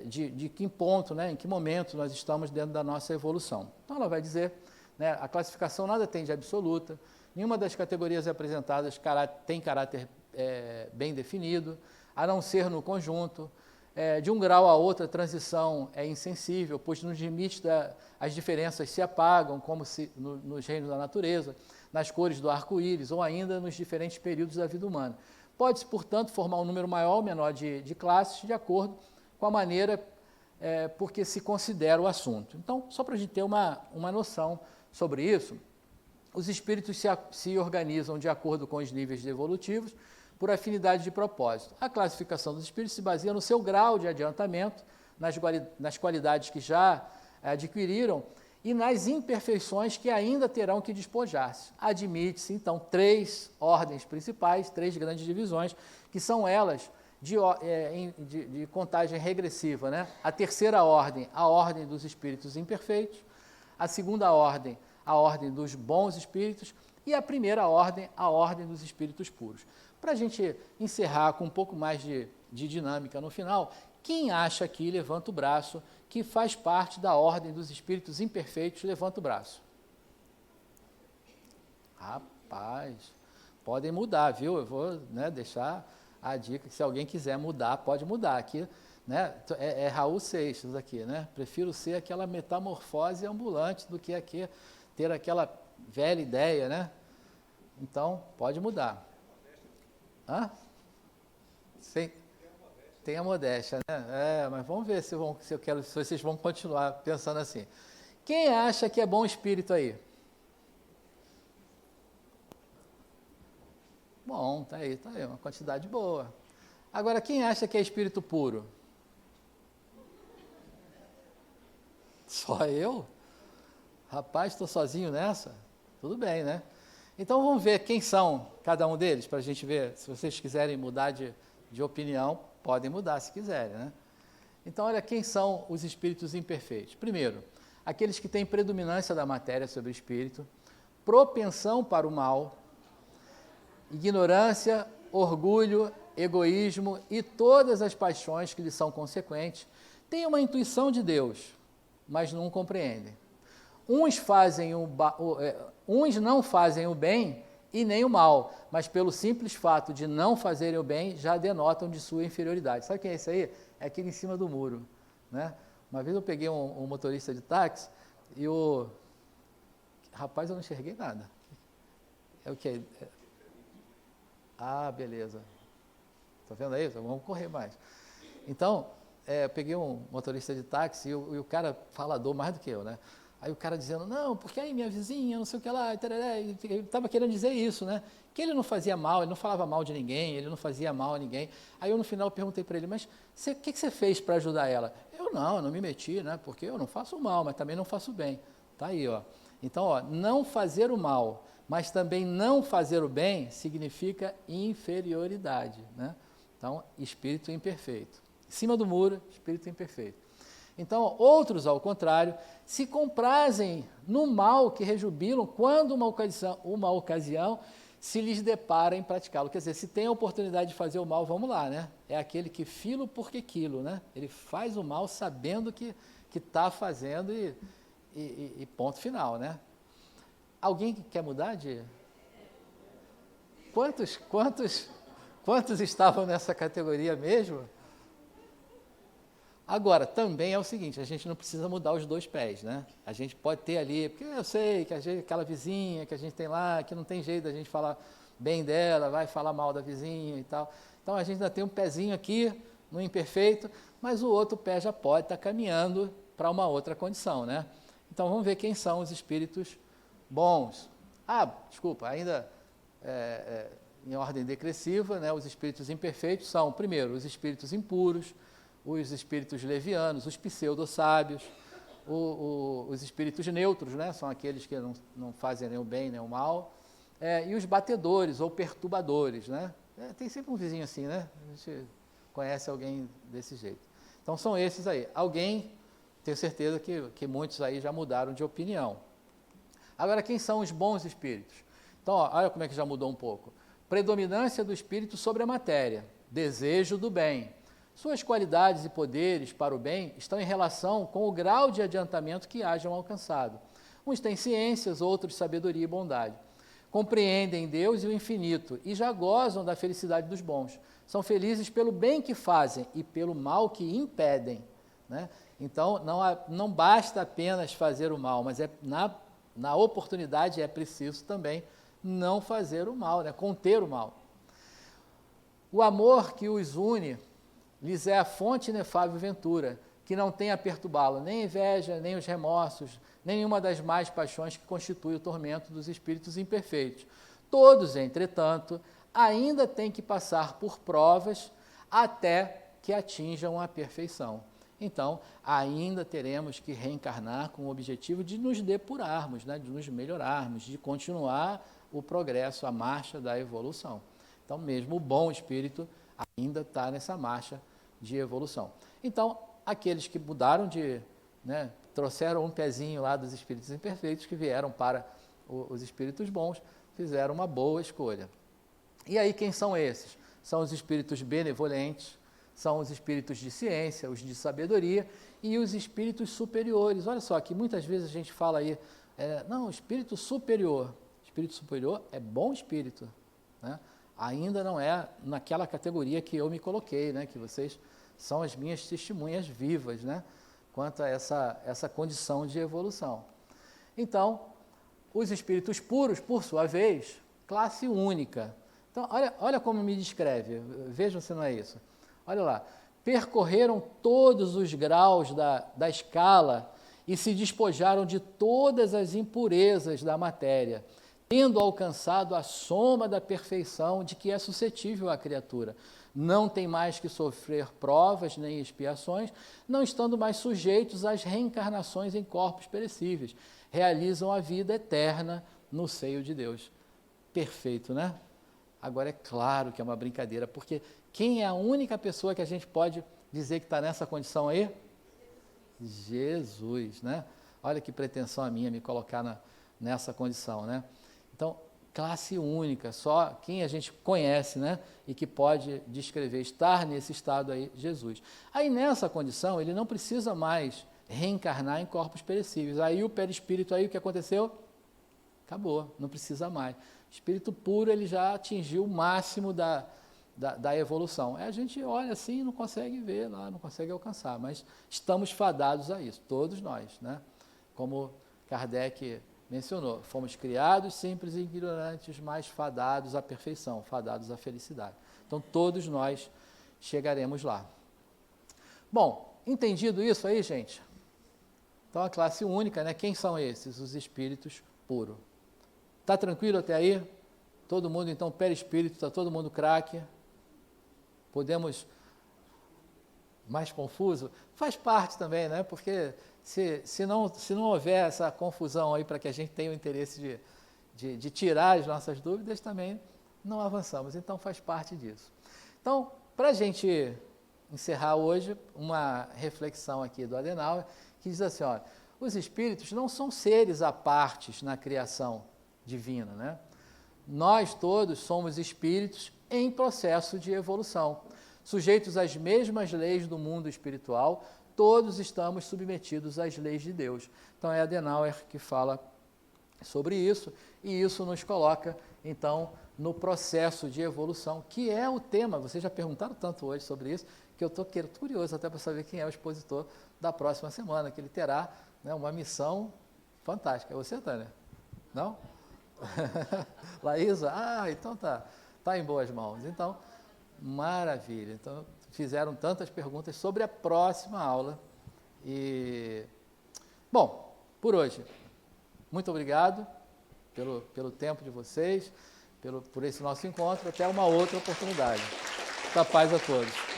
de que ponto, né, em que momento nós estamos dentro da nossa evolução. Então, ela vai dizer, né, a classificação nada tem de absoluta, nenhuma das categorias apresentadas tem caráter bem definido, a não ser no conjunto. De um grau a outro, a transição é insensível, pois nos limites as diferenças se apagam, como nos reinos da natureza, nas cores do arco-íris, ou ainda nos diferentes períodos da vida humana. Pode-se, portanto, formar um número maior ou menor de classes, de acordo com a maneira porque se considera o assunto. Então, só para a gente ter uma noção sobre isso, os espíritos se organizam de acordo com os níveis evolutivos, por afinidade de propósito. A classificação dos espíritos se baseia no seu grau de adiantamento, nas qualidades que já adquiriram e nas imperfeições que ainda terão que despojar-se. Admite-se, então, 3 ordens principais, 3 grandes divisões, que são elas de contagem regressiva, né? A terceira ordem, a ordem dos espíritos imperfeitos, a segunda ordem, a ordem dos bons espíritos, e a primeira ordem, a ordem dos espíritos puros. Para a gente encerrar com um pouco mais de dinâmica no final, quem acha aqui, levanta o braço, que faz parte da ordem dos espíritos imperfeitos, levanta o braço. Rapaz, podem mudar, viu? Eu vou, né, deixar a dica que se alguém quiser mudar, pode mudar. Aqui, né, é Raul Seixas aqui, né? Prefiro ser aquela metamorfose ambulante do que aqui ter aquela velha ideia, né? Então, pode mudar. Hã? Sim. Tem a modéstia, né? Mas vamos ver se vocês vão continuar pensando assim. Quem acha que é bom espírito aí? Bom, tá aí, uma quantidade boa. Agora, quem acha que é espírito puro? Só eu? Rapaz, estou sozinho nessa? Tudo bem, né? Então, vamos ver quem são cada um deles, para a gente ver. Se vocês quiserem mudar de opinião, podem mudar se quiserem, né? Então, olha quem são os espíritos imperfeitos. Primeiro, aqueles que têm predominância da matéria sobre o espírito, propensão para o mal, ignorância, orgulho, egoísmo e todas as paixões que lhes são consequentes, têm uma intuição de Deus, mas não compreendem. Uns não fazem o bem e nem o mal, mas pelo simples fato de não fazerem o bem, já denotam de sua inferioridade. Sabe quem é esse aí? É aquele em cima do muro, né? Uma vez eu peguei um motorista de táxi e rapaz, eu não enxerguei nada. É o quê? Ah, beleza. Está vendo aí? Vamos correr mais. Então, eu peguei um motorista de táxi e o cara falador mais do que eu, né? Aí o cara dizendo, não, porque aí minha vizinha, não sei o que lá, ele estava querendo dizer isso, né? Que ele não fazia mal, ele não falava mal de ninguém, ele não fazia mal a ninguém. Aí eu no final perguntei para ele, mas o que você fez para ajudar ela? Eu não me meti, né? Porque eu não faço mal, mas também não faço bem. Tá aí, ó. Então, ó, não fazer o mal, mas também não fazer o bem significa inferioridade, né? Então, espírito imperfeito. Em cima do muro, espírito imperfeito. Então, outros, ao contrário, se comprazem no mal que rejubilam quando uma ocasião se lhes depara em praticá-lo. Quer dizer, se tem a oportunidade de fazer o mal, vamos lá, né? É aquele que filo porque quilo, né? Ele faz o mal sabendo que está fazendo e ponto final, né? Alguém que quer mudar de... Quantos estavam nessa categoria mesmo? Agora, também é o seguinte, a gente não precisa mudar os 2 pés, né? A gente pode ter ali, porque eu sei que aquela vizinha que a gente tem lá, que não tem jeito da gente falar bem dela, vai falar mal da vizinha e tal. Então, a gente ainda tem um pezinho aqui, no imperfeito, mas o outro pé já pode estar caminhando para uma outra condição, né? Então, vamos ver quem são os espíritos bons. Desculpa, ainda em ordem decressiva, né? Os espíritos imperfeitos são, primeiro, os espíritos impuros, os espíritos levianos, os pseudo-sábios, os espíritos neutros, né? São aqueles que não fazem nem o bem nem o mal, e os batedores ou perturbadores, né? Tem sempre um vizinho assim, né? A gente conhece alguém desse jeito. Então são esses aí. Alguém, tenho certeza que muitos aí já mudaram de opinião. Agora, quem são os bons espíritos? Então, ó, olha como é que já mudou um pouco. Predominância do espírito sobre a matéria, desejo do bem. Suas qualidades e poderes para o bem estão em relação com o grau de adiantamento que hajam alcançado. Uns têm ciências, outros sabedoria e bondade. Compreendem Deus e o infinito e já gozam da felicidade dos bons. São felizes pelo bem que fazem e pelo mal que impedem, né? Então, não basta apenas fazer o mal, mas na oportunidade é preciso também não fazer o mal, né? Conter o mal. O amor que os une lhes é a fonte inefável ventura, que não tem a perturbá-lo nem a inveja, nem os remorsos, nenhuma das mais paixões que constitui o tormento dos espíritos imperfeitos. Todos, entretanto, ainda têm que passar por provas até que atinjam a perfeição. Então, ainda teremos que reencarnar com o objetivo de nos depurarmos, né, de nos melhorarmos, de continuar o progresso, a marcha da evolução. Então, mesmo o bom espírito ainda está nessa marcha de evolução. Então, aqueles que mudaram né, trouxeram um pezinho lá dos espíritos imperfeitos, que vieram para os espíritos bons, fizeram uma boa escolha. E aí, quem são esses? São os espíritos benevolentes, são os espíritos de ciência, os de sabedoria e os espíritos superiores. Olha só, que muitas vezes a gente fala aí, não, espírito superior. Espírito superior é bom espírito, né? Ainda não é naquela categoria que eu me coloquei, né? Que vocês são as minhas testemunhas vivas, né? Quanto a essa condição de evolução. Então, os espíritos puros, por sua vez, classe única. Então, olha como me descreve, vejam se não é isso. Olha lá, percorreram todos os graus da escala e se despojaram de todas as impurezas da matéria, tendo alcançado a soma da perfeição de que é suscetível a criatura. Não tem mais que sofrer provas nem expiações, não estando mais sujeitos às reencarnações em corpos perecíveis. Realizam a vida eterna no seio de Deus. Perfeito, né? Agora, é claro que é uma brincadeira, porque quem é a única pessoa que a gente pode dizer que está nessa condição aí? Jesus, né? Olha que pretensão a minha me colocar nessa condição, né? Então, classe única, só quem a gente conhece, né? E que pode descrever, estar nesse estado aí, Jesus. Aí, nessa condição, ele não precisa mais reencarnar em corpos perecíveis. Aí, o perispírito, aí, o que aconteceu? Acabou, não precisa mais. Espírito puro, ele já atingiu o máximo da evolução. A gente olha assim e não consegue ver lá, não consegue alcançar, mas estamos fadados a isso, todos nós, né? Como Kardec mencionou, fomos criados simples e ignorantes, mas fadados à perfeição, fadados à felicidade. Então, todos nós chegaremos lá. Bom, entendido isso aí, gente? Então, a classe única, né? Quem são esses? Os espíritos puros. Está tranquilo até aí? Todo mundo, então, perispírito, está todo mundo craque? Podemos... Mais confuso? Faz parte também, né? Porque se não houver essa confusão aí para que a gente tenha o interesse de tirar as nossas dúvidas, também não avançamos. Então, faz parte disso. Então, para a gente encerrar hoje, uma reflexão aqui do Adenauer, que diz assim, olha, os espíritos não são seres à parte na criação divina, né? Nós todos somos espíritos em processo de evolução. Sujeitos às mesmas leis do mundo espiritual, todos estamos submetidos às leis de Deus. Então, é Adenauer que fala sobre isso, e isso nos coloca, então, no processo de evolução, que é o tema. Vocês já perguntaram tanto hoje sobre isso, que eu estou curioso até para saber quem é o expositor da próxima semana, que ele terá, né, uma missão fantástica. É você, Tânia? Não? Laísa? Então tá em boas mãos. Então, maravilha. Então, fizeram tantas perguntas sobre a próxima aula. E, bom, por hoje, muito obrigado pelo tempo de vocês, por esse nosso encontro. Até uma outra oportunidade. Muita paz a todos.